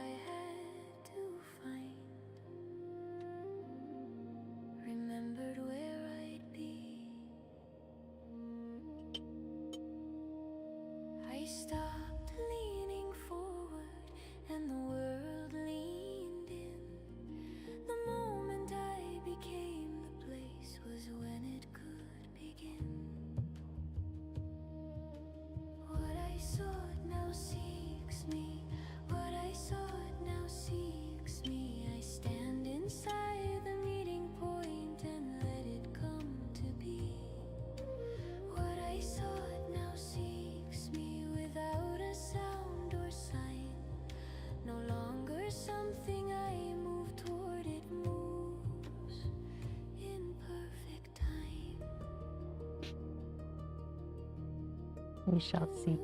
We shall see.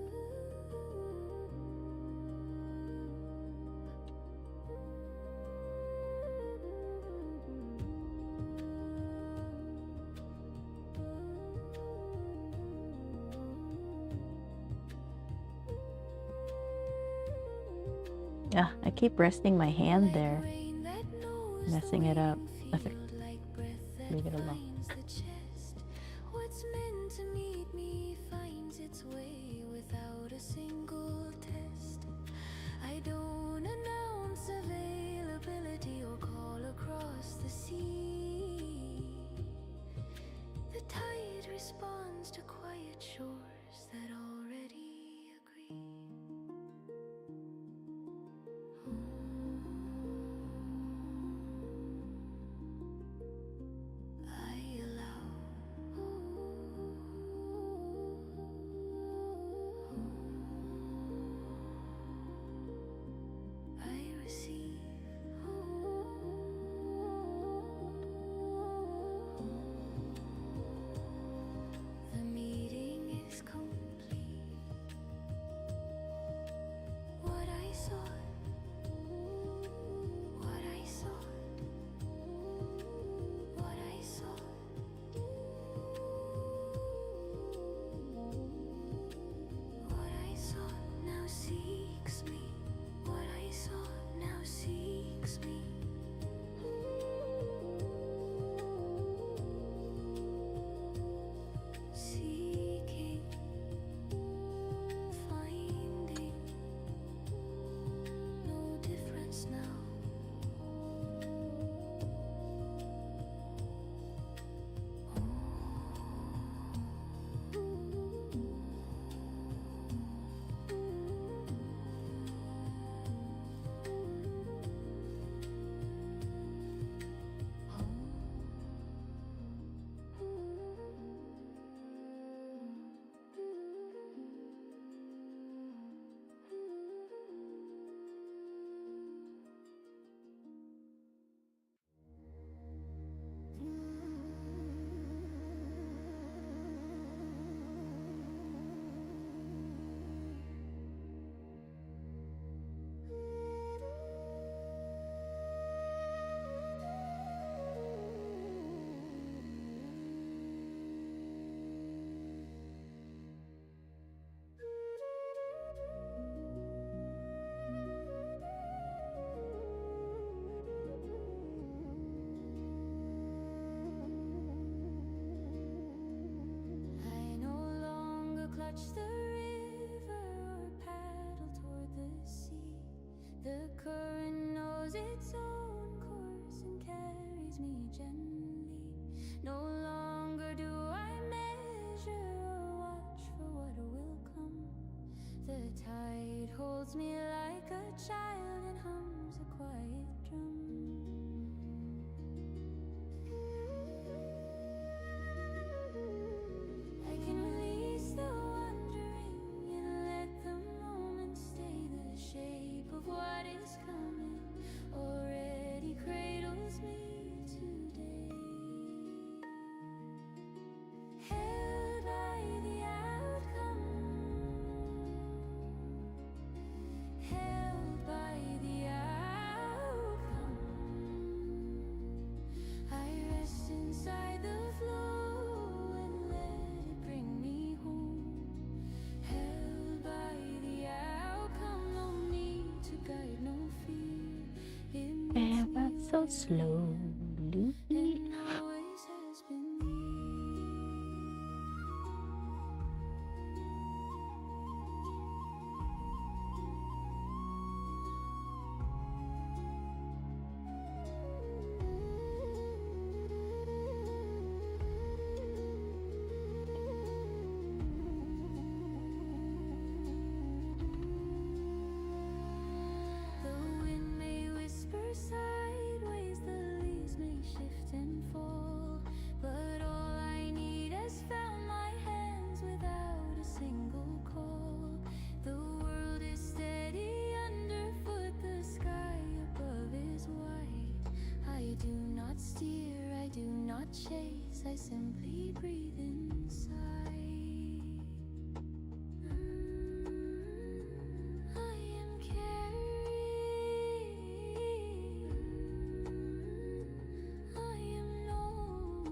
Yeah, I keep resting my hand there, messing it up. Okay, leave it alone. What's meant to meet me finds its way without a single test. I don't announce availability or call across the sea. The tide responds to quiet shores that already agree. I allow. I receive. The meeting is complete. What I sought, what I sought, what I sought, what I sought now seeks me. What I sought now seeks me. Seeking, finding, no difference now. I no longer clutch the river or paddle toward the sea. The current knows its own course and carries me gently. No longer do I measure or watch for what will come. The tide holds me like a child and hums a quiet drum. I can release the wandering and let the moment stay. The shape of what is coming already cradles me today. Held by the outcome, held by the outcome. I rest inside the flow and let it bring me home. Held by the outcome, no need to guide, no fear. It meets Ever me so where slowly. and always has been me. The wind may whisper sideways, the leaves may shift and fall, but all I need has found my hands without a single call. The world is steady underfoot, the sky above is white. I do not steer, I do not chase, I simply breathe inside. I am carried. I am known.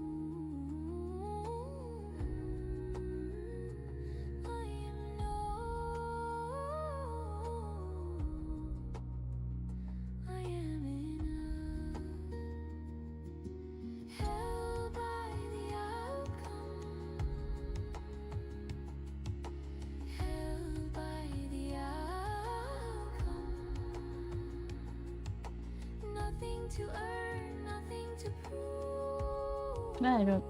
I am known. to earn, nothing to prove. No, I don't.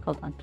Hold on.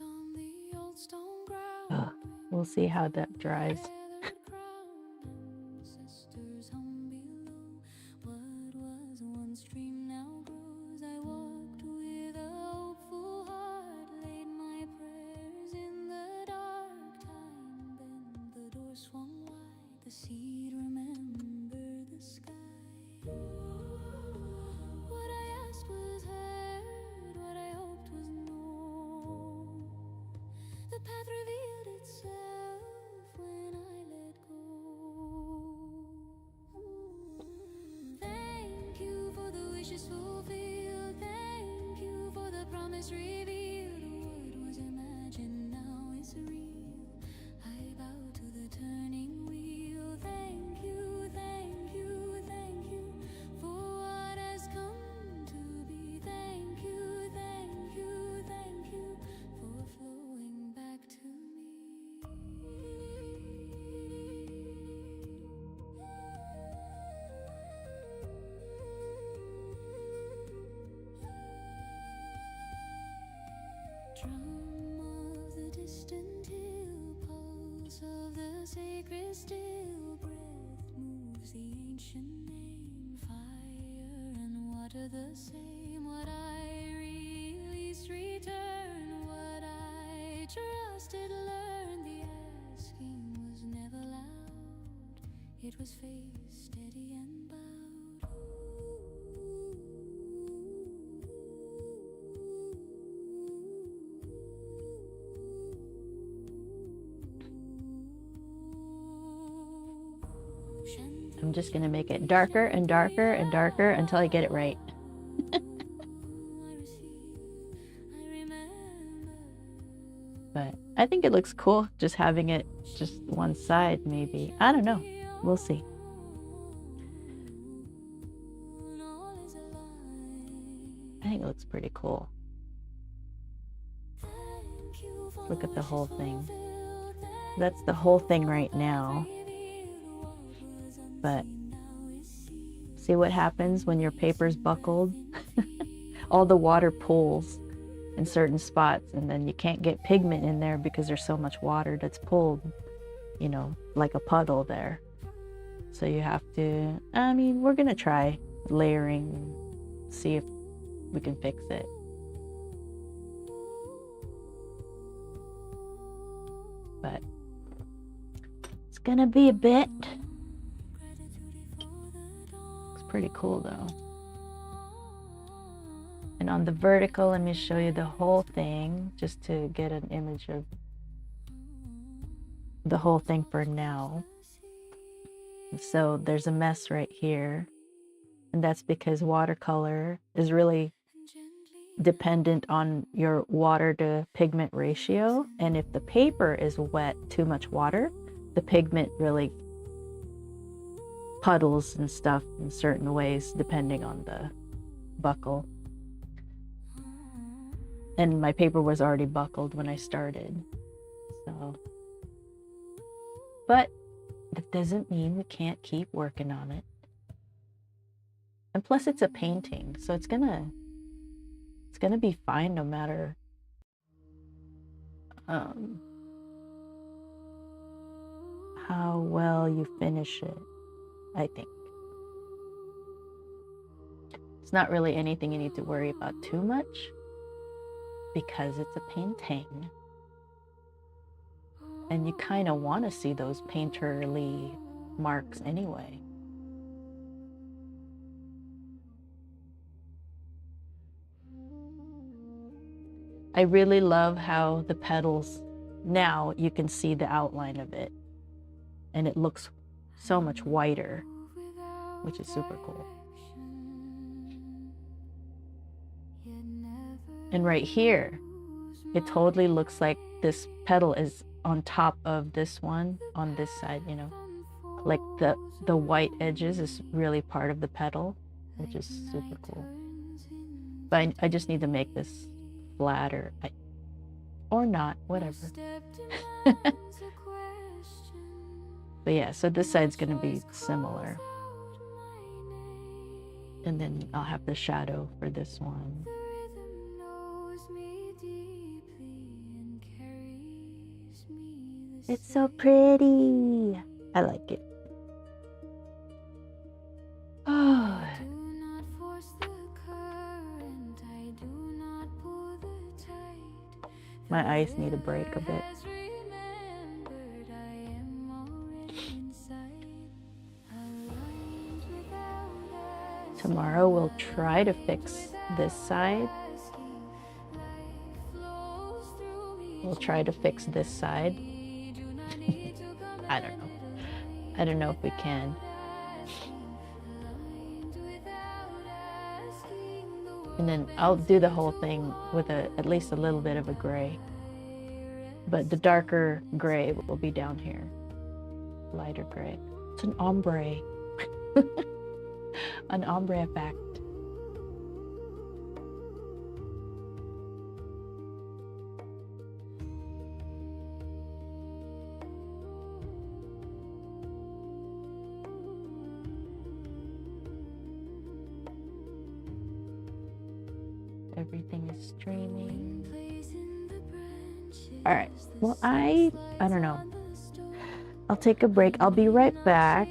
On the old stone ground, We'll see how that dries. ancestors hung below. What was once dream now grows. I walked with a hopeful heart, laid my prayers in the dark. Time bent, the door swung wide. The seed remembered the sky. What I asked was heard, what I hoped was known. The path revealed itself when I let go. Thank you for the wishes fulfilled. Thank you for the promise revealed. What was imagined now is real. I bow to the turning wheel. Thank you, thank you, thank you for what has come to be. Thank you, thank you, thank you for flowing back to me. Drum of the distant hill, pulse of the sacred still, breath moves the ancient name. Fire and water the same. What I released return. What I trusted learned. The asking was never loud. It was face steady and bowed. I'm just gonna make it darker and darker and darker until I get it right. But I think it looks cool just having it just one side maybe. I don't know. We'll see. I think it looks pretty cool. Look at the whole thing. That's the whole thing right now. But see what happens when your paper's buckled? All the water pools in certain spots, and then you can't get pigment in there because there's so much water that's pulled, you know, like a puddle there. So you have to, I mean, we're gonna try layering, see if we can fix it. But it's gonna be a bit. It's pretty cool though. And on the vertical, let me show you the whole thing just to get an image of the whole thing for now. So there's a mess right here, and that's because watercolor is really dependent on your water to pigment ratio, and if the paper is wet, too much water, the pigment really puddles and stuff in certain ways depending on the buckle. And my paper was already buckled when I started, so. But that doesn't mean we can't keep working on it. And plus it's a painting, so it's gonna be fine no matter how well you finish it, I think. It's not really anything you need to worry about too much because it's a painting. And you kind of want to see those painterly marks anyway. I really love how the petals, now you can see the outline of it. And it looks so much whiter, which is super cool. And right here, it totally looks like this petal is on top of this one on this side, you know, like the white edges is really part of the petal, which is super cool. But I just need to make this flatter, or not, whatever. But yeah, so this side's gonna be similar, and then I'll have the shadow for this one. It's so pretty. I like it. Oh. My eyes need a break a bit. Tomorrow we'll try to fix this side. We'll try to fix this side. I don't know. I don't know if we can. And then I'll do the whole thing with at least a little bit of a gray. But the darker gray will be down here. Lighter gray. It's an ombre. An ombre effect. Everything is streaming. All right. Well, I don't know. I'll take a break. I'll be right back.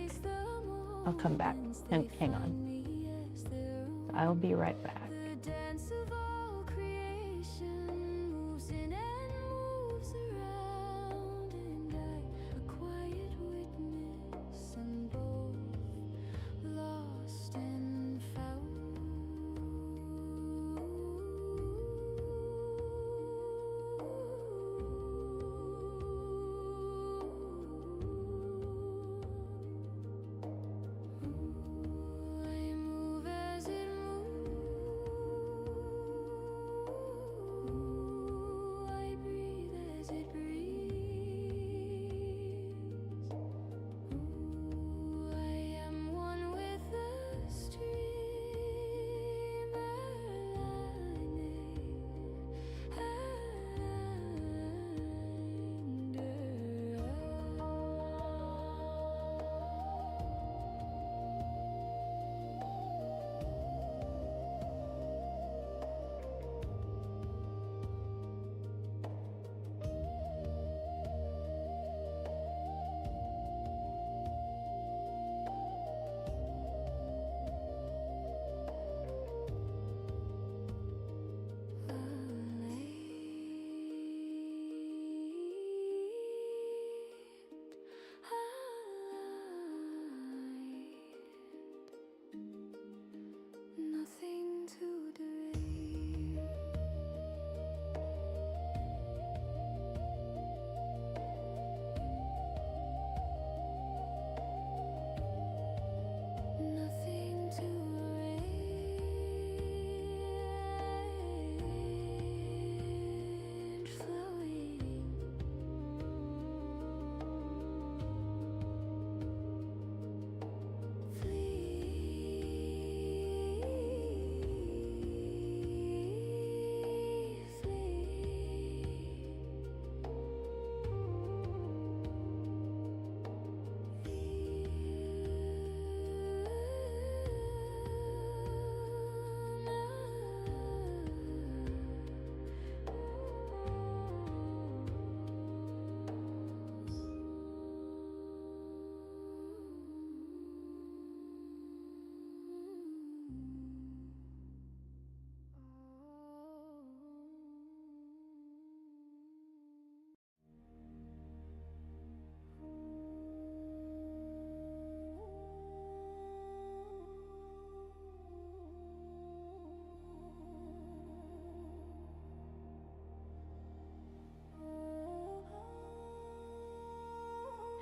I'll come back and hang on. I'll be right back.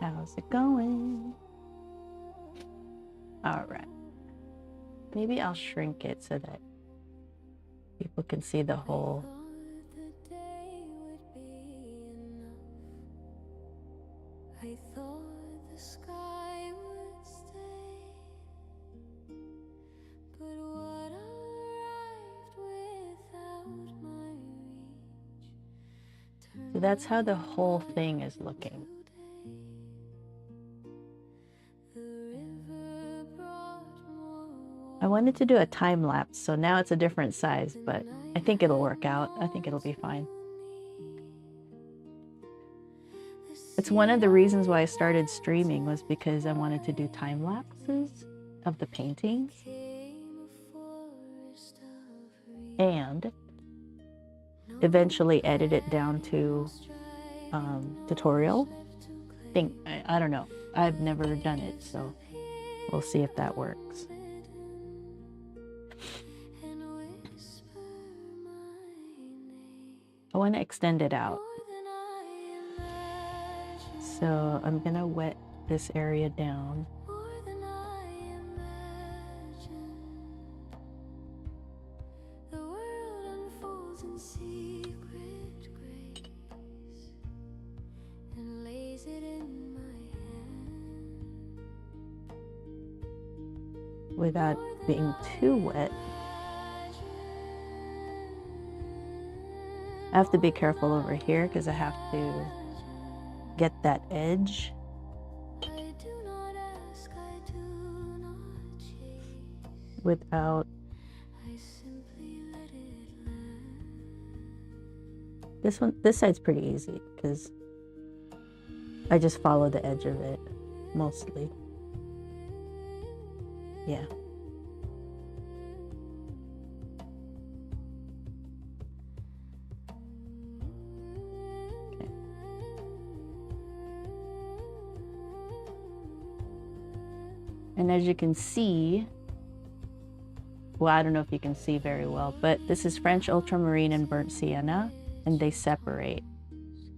How's it going? All right. Maybe I'll shrink it so that people can see the whole. I thought the sky would stay, but what arrived without my reach. So that's how the whole thing is looking. I wanted to do a time lapse, so now it's a different size, but I think it'll work out. I think it'll be fine. It's one of the reasons why I started streaming, was because I wanted to do time lapses of the paintings and eventually edit it down to tutorial thing. I don't know. I've never done it, so we'll see if that works. I want to extend it out. So I'm going to wet this area down. Without being too wet. I have to be careful over here because I have to get that edge. Without this side's pretty easy because I just follow the edge of it mostly. Yeah. And as you can see, well, I don't know if you can see very well, but this is French ultramarine and burnt sienna, and they separate.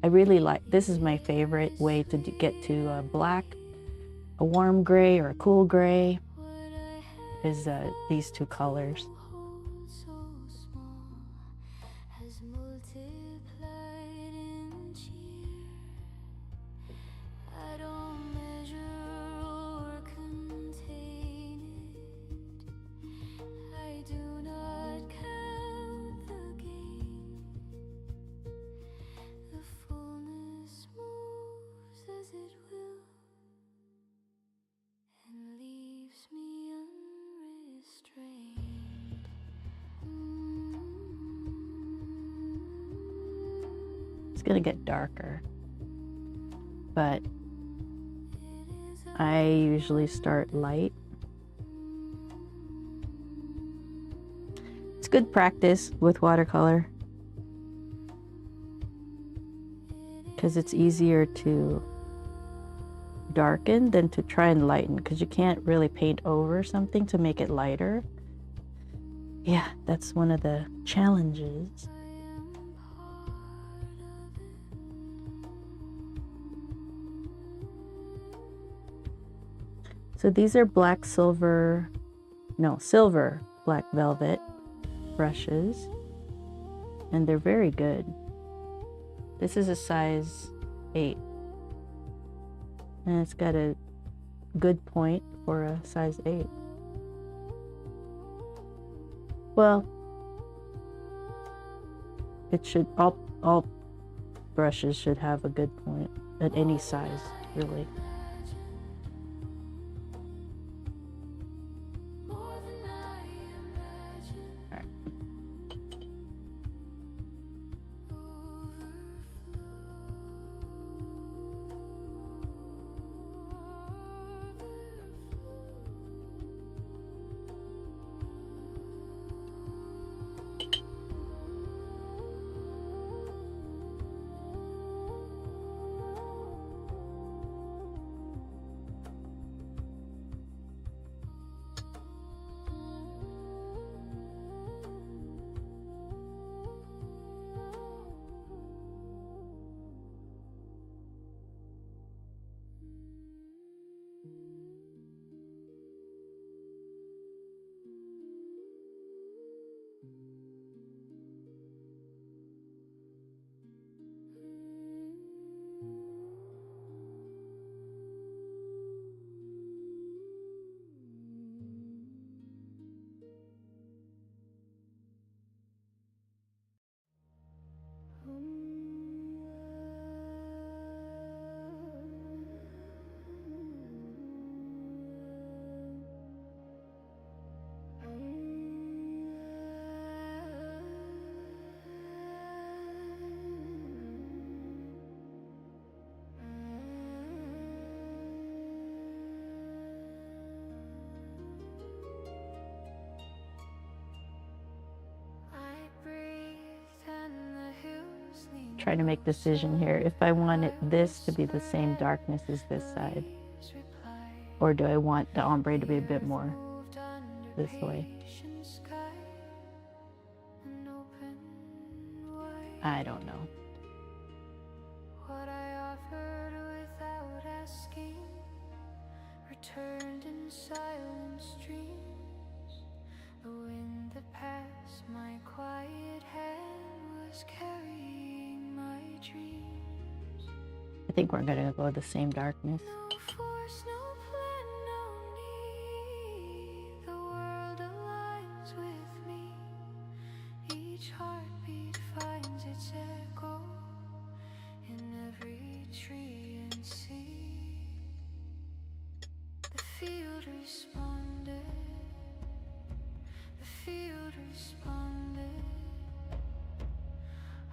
I really like, this is my favorite way to get to a black, a warm gray or a cool gray, is these two colors. It's gonna get darker, but I usually start light. It's good practice with watercolor because it's easier to darken than to try and lighten, because you can't really paint over something to make it lighter. Yeah, that's one of the challenges. So these are silver black velvet brushes, and they're very good. This is a size 8, and it's got a good point for a size 8. Well, it should, all brushes should have a good point at any size, really. trying to make a decision here. If I want this to be the same darkness as this side, or do I want the ombre to be a bit more this way? I don't know. What I offered without asking returned in silent streams. The wind that passed my quiet hand was carrying my dreams. I think we're gonna go with the same darkness. No force, no plan, no need. The world aligns with me. Each heartbeat finds its echo in every tree and sea. The field responded. The field responded.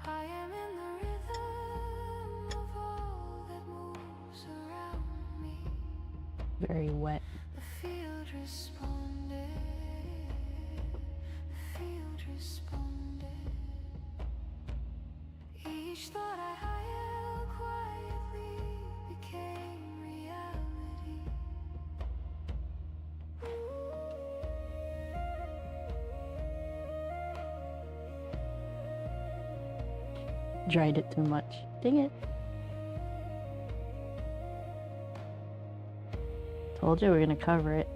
I am in the rhythm of all that moves around me. Very wet. The field responded. The field responded. Each thought I held quietly became reality. Dried it too much. Dang it. Told you we're gonna cover it.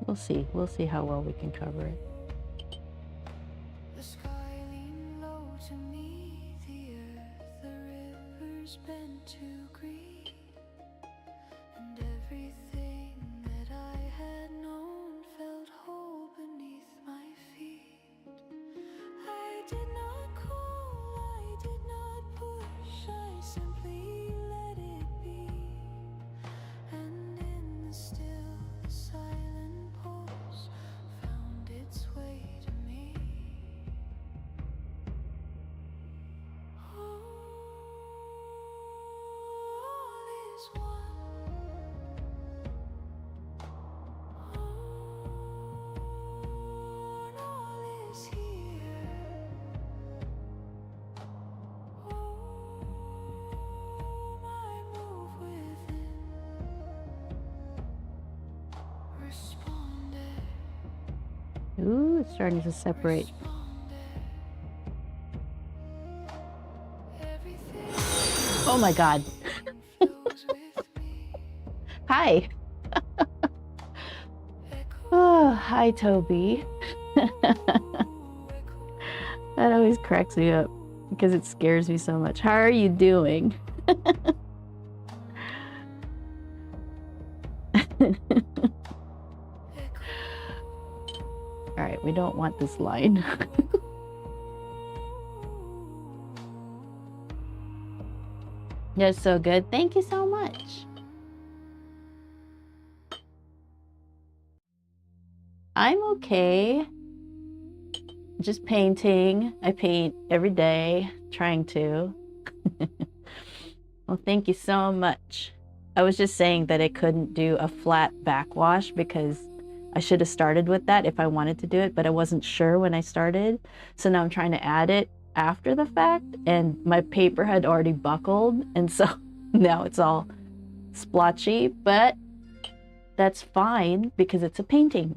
We'll see. We'll see how well we can cover it. The sky leaned low to me, the earth, the rivers bent to green, and everything that I had known felt whole beneath my feet. I did not call, I did not push, I simply let it be. And in the still, silent pulse found its way to me. All is one. All is here. I move within. Responded. Ooh, it's starting to separate. Oh my god. Hi. Oh, hi, Toby. That always cracks me up because it scares me so much. How are you doing? All right, we don't want this line. That's so good. Thank you so much. I'm okay. Just painting. I paint every day, trying to. Well, thank you so much. I was just saying that I couldn't do a flat backwash because I should have started with that if I wanted to do it, but I wasn't sure when I started. So now I'm trying to add it after the fact, and my paper had already buckled, and so now it's all splotchy, but that's fine because it's a painting.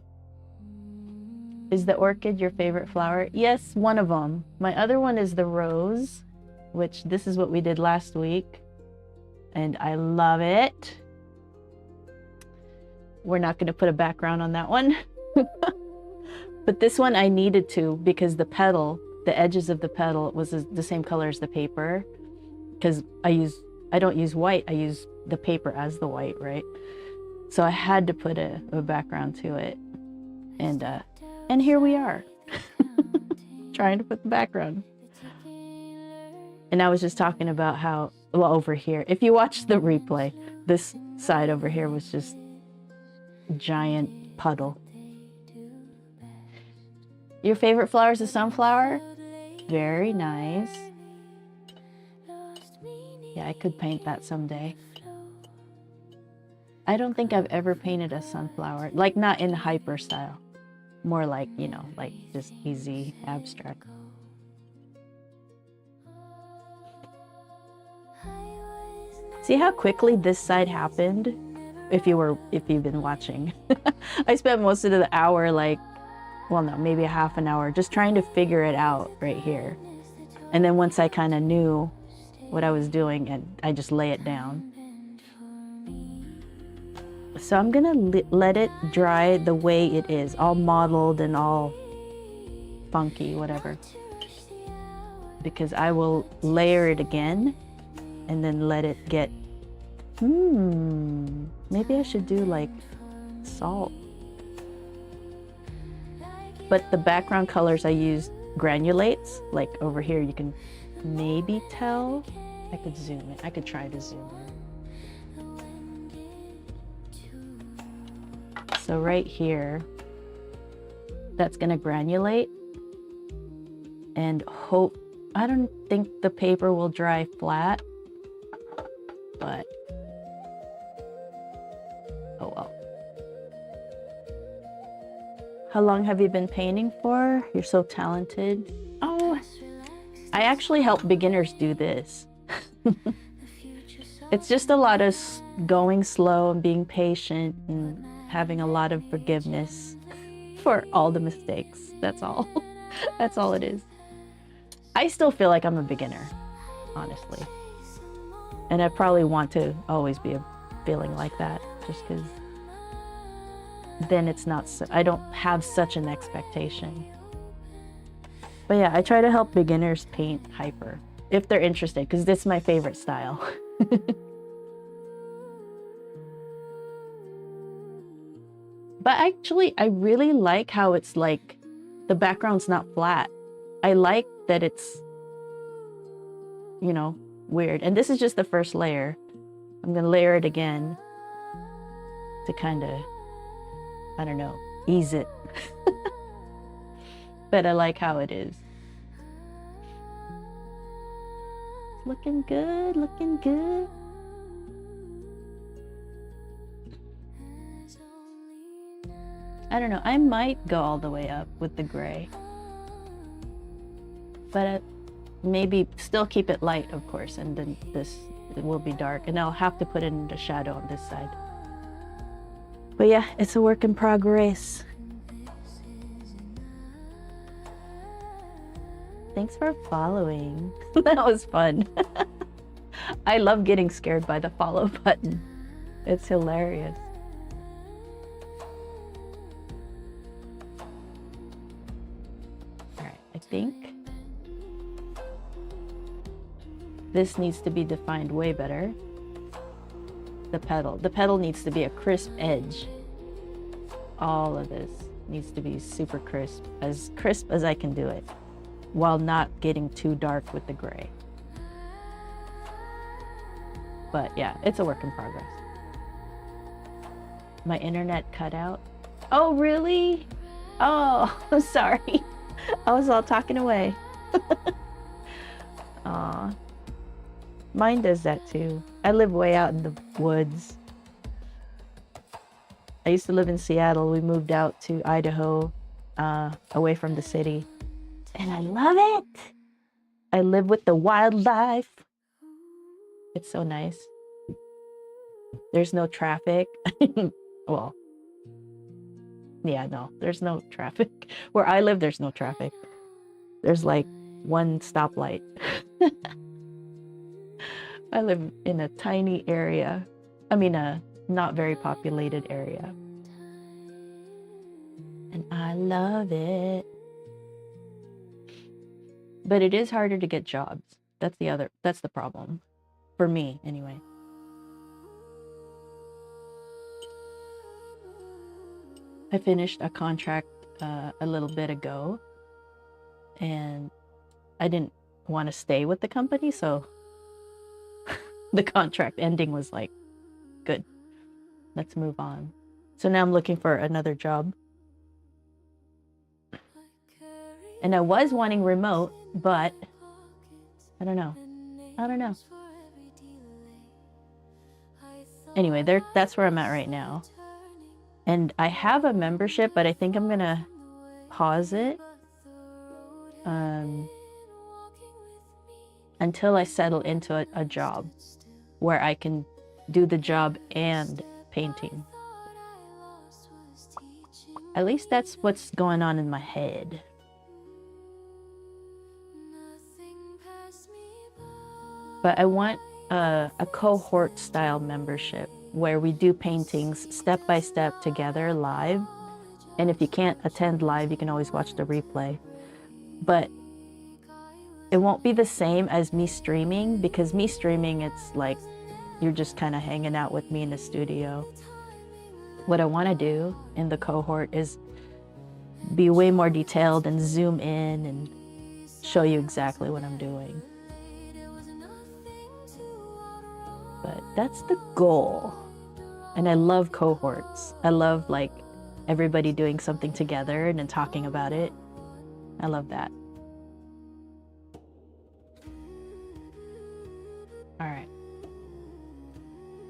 Is the orchid your favorite flower? Yes, one of them. My other one is the rose, which this is what we did last week, and I love it. We're not going to put a background on that one. But this one I needed to because the petal, the edges of the petal was the same color as the paper, because I don't use white, I use the paper as the white, right? So I had to put a background to it, and here we are trying to put the background. And I was just talking about how, well, over here, if you watch the replay, this side over here was just a giant puddle. Your favorite flower is a sunflower? Very nice. Yeah, I could paint that someday. I don't think I've ever painted a sunflower, like not in hyper style. More like, you know, like just easy abstract. See how quickly this side happened? If you've been watching. I spent most of the hour, like, well, no, maybe a half an hour just trying to figure it out right here. And then once I kind of knew what I was doing, and I just lay it down. So I'm gonna let it dry the way it is, all mottled and all funky, whatever. Because I will layer it again and then let it get, maybe I should do like salt. But the background colors I used granulates, like over here you can maybe tell. I could zoom in, I could try to zoom in. So right here, that's gonna granulate and hope, I don't think the paper will dry flat, but oh well. How long have you been painting for? You're so talented. Oh, I actually help beginners do this. It's just a lot of going slow and being patient and having a lot of forgiveness for all the mistakes. That's all. That's all it is. I still feel like I'm a beginner, honestly. And I probably want to always be feeling like that, just because then it's not so, I don't have such an expectation. But yeah, I try to help beginners paint hyper if they're interested, because this is my favorite style. But actually, I really like how it's like the background's not flat. I like that it's, you know, weird. And this is just the first layer. I'm gonna layer it again to kind of, I don't know, ease it. But I like how it is. Looking good, looking good. I don't know, I might go all the way up with the gray. But maybe still keep it light, of course, and then it will be dark. And I'll have to put it in the shadow on this side. But yeah, it's a work in progress. Thanks for following. That was fun. I love getting scared by the follow button. It's hilarious. All right, I think this needs to be defined way better. The petal needs to be a crisp edge. All of this needs to be super crisp as I can do it, while not getting too dark with the gray. But yeah, it's a work in progress. My internet cut out. Oh, really? Oh, I'm sorry. I was all talking away. Aw. Mine does that too. I live way out in the woods. I used to live in Seattle. We moved out to Idaho, away from the city. And I love it. I live with the wildlife. It's so nice. There's no traffic. Well, yeah, no, there's no traffic. Where I live, there's no traffic. There's like one stoplight. I live in a tiny area. I mean, a not very populated area. And I love it. But it is harder to get jobs. That's the problem. For me, anyway. I finished a contract a little bit ago, and I didn't want to stay with the company, so the contract ending was like, good, let's move on. So now I'm looking for another job. And I was wanting remote, but I don't know. anyway, that's where I'm at right now. And I have a membership, but I think I'm gonna pause it until I settle into a job where I can do the job and painting. At least that's what's going on in my head. But I want a cohort style membership where we do paintings step by step together live. And if you can't attend live, you can always watch the replay. But it won't be the same as me streaming, because me streaming, it's like you're just kind of hanging out with me in the studio. What I want to do in the cohort is be way more detailed and zoom in and show you exactly what I'm doing. But that's the goal. And I love cohorts. I love like everybody doing something together and then talking about it. I love that. All right.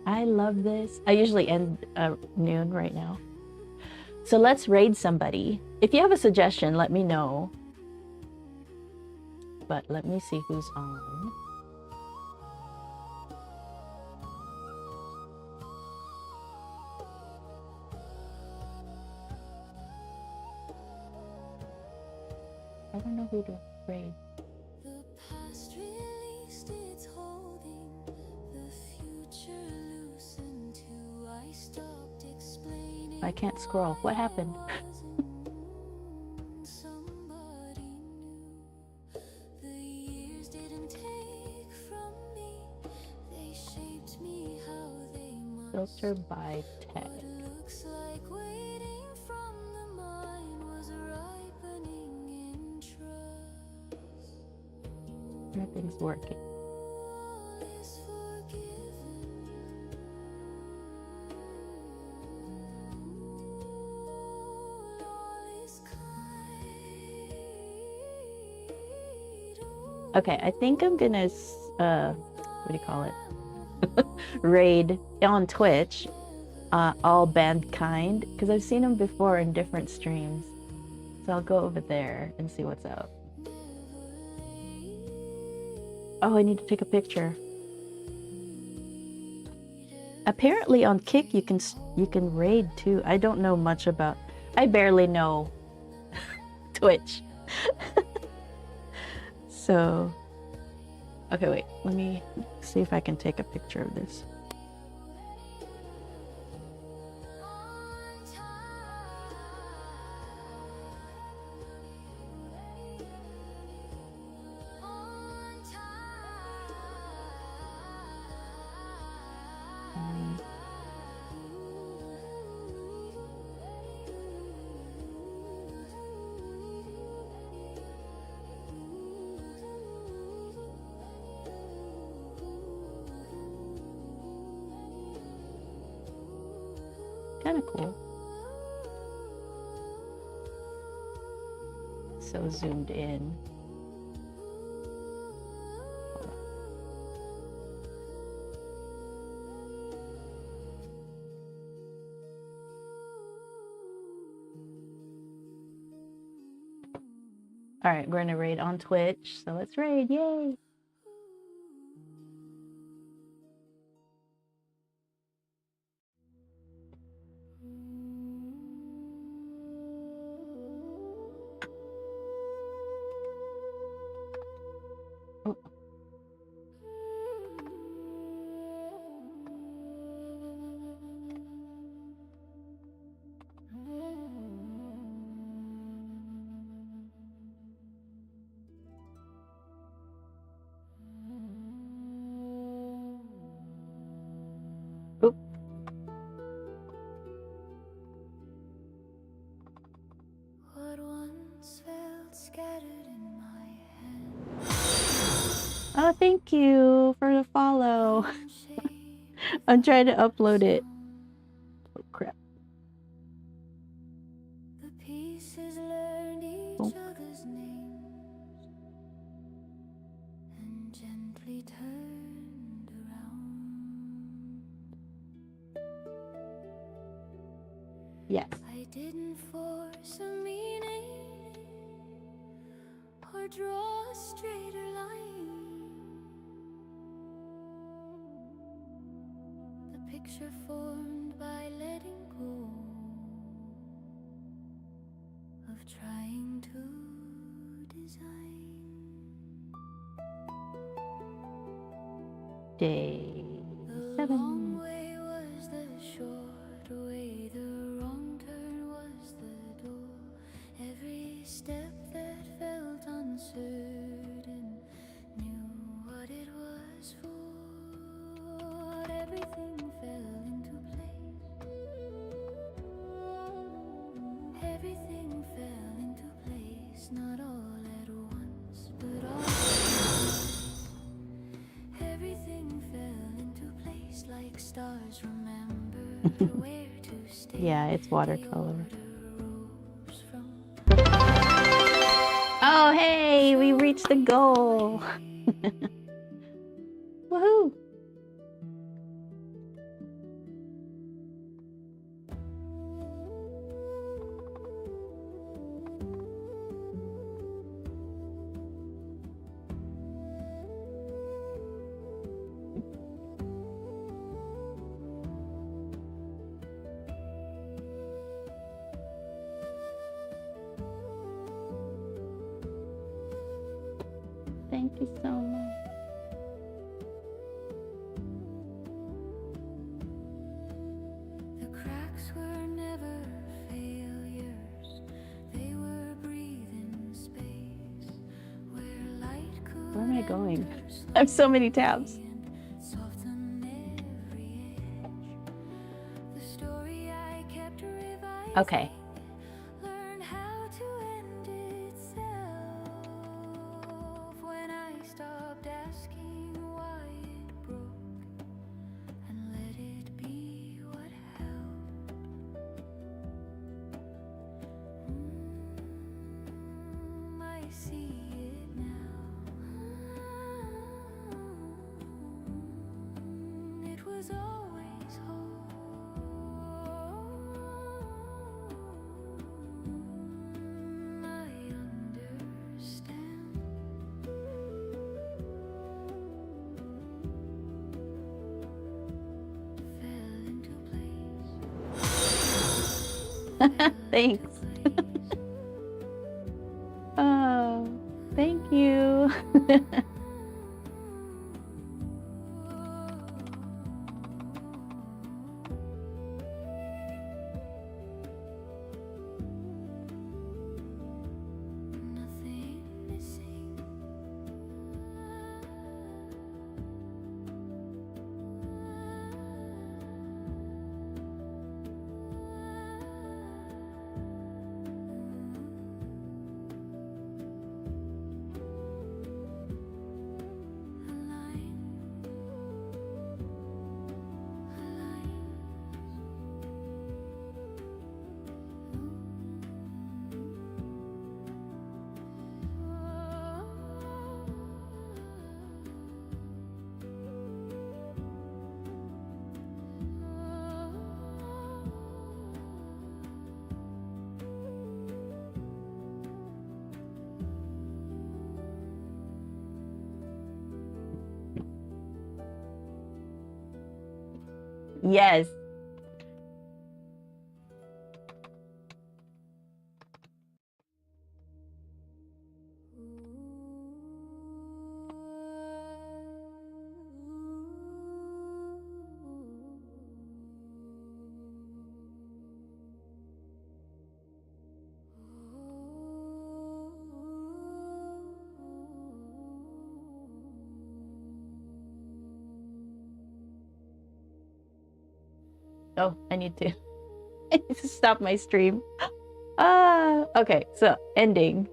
I love this. I usually end noon right now. So let's raid somebody. If you have a suggestion, let me know. But let me see who's on. I don't know who to raid. I can't scroll. What happened? Filter by tag. Nothing's working. Okay, I think I'm gonna, what do you call it? Raid on Twitch, all Bandkind, because I've seen them before in different streams. So I'll go over there and see what's up. Oh, I need to take a picture. Apparently on Kick you can raid too. I don't know much about. I barely know Twitch. So, okay, wait. Let me see if I can take a picture of this. Kind of cool. So zoomed in. All right, we're gonna raid on Twitch. So let's raid, yay! Oop. What once felt scattered in my hand. Oh, thank you for the follow. I'm trying to upload it. Oh crap. The pieces learned each other's names and gently turned around. Yes. I didn't force a meaning or draw a straighter line. The picture formed by letting go of trying to design. Day The 7. long way was the short way, the wrong turn was the door. Every step that felt uncertain knew what it was for. Everything fell into place. Everything fell into place, not all at once, but all at once. Everything fell into place like stars remembered where to stay. Yeah, it's The watercolor. order rose from Oh, hey, we reached the goal. Woohoo. Thank you so much. the cracks were never failures. They were breathing space where light could Where am I going? enter I have so many tabs. and soften every edge. The story I kept revising. Okay. Learn how to end itself when I stopped asking why it broke and let it be what helped. I see it now. It was always home. I understand. Fell into place. Thanks. Oh, thank you. Nothing missing. A line. Yes. Oh, I need to stop my stream. Okay, so ending.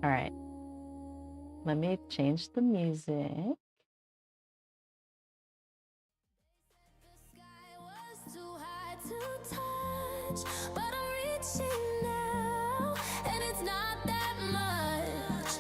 All right. Let me change the music. The sky was too high to touch, but I'm reaching now, and it's not that much.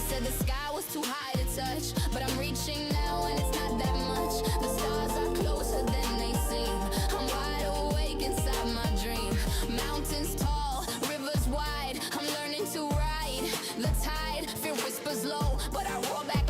said the sky was too high to touch, but I'm reaching now and it's not that much. The stars are closer than they seem. I'm wide awake inside my dream. Mountains tall, rivers wide, I'm learning to ride the tide. Fear whispers low, but I roar back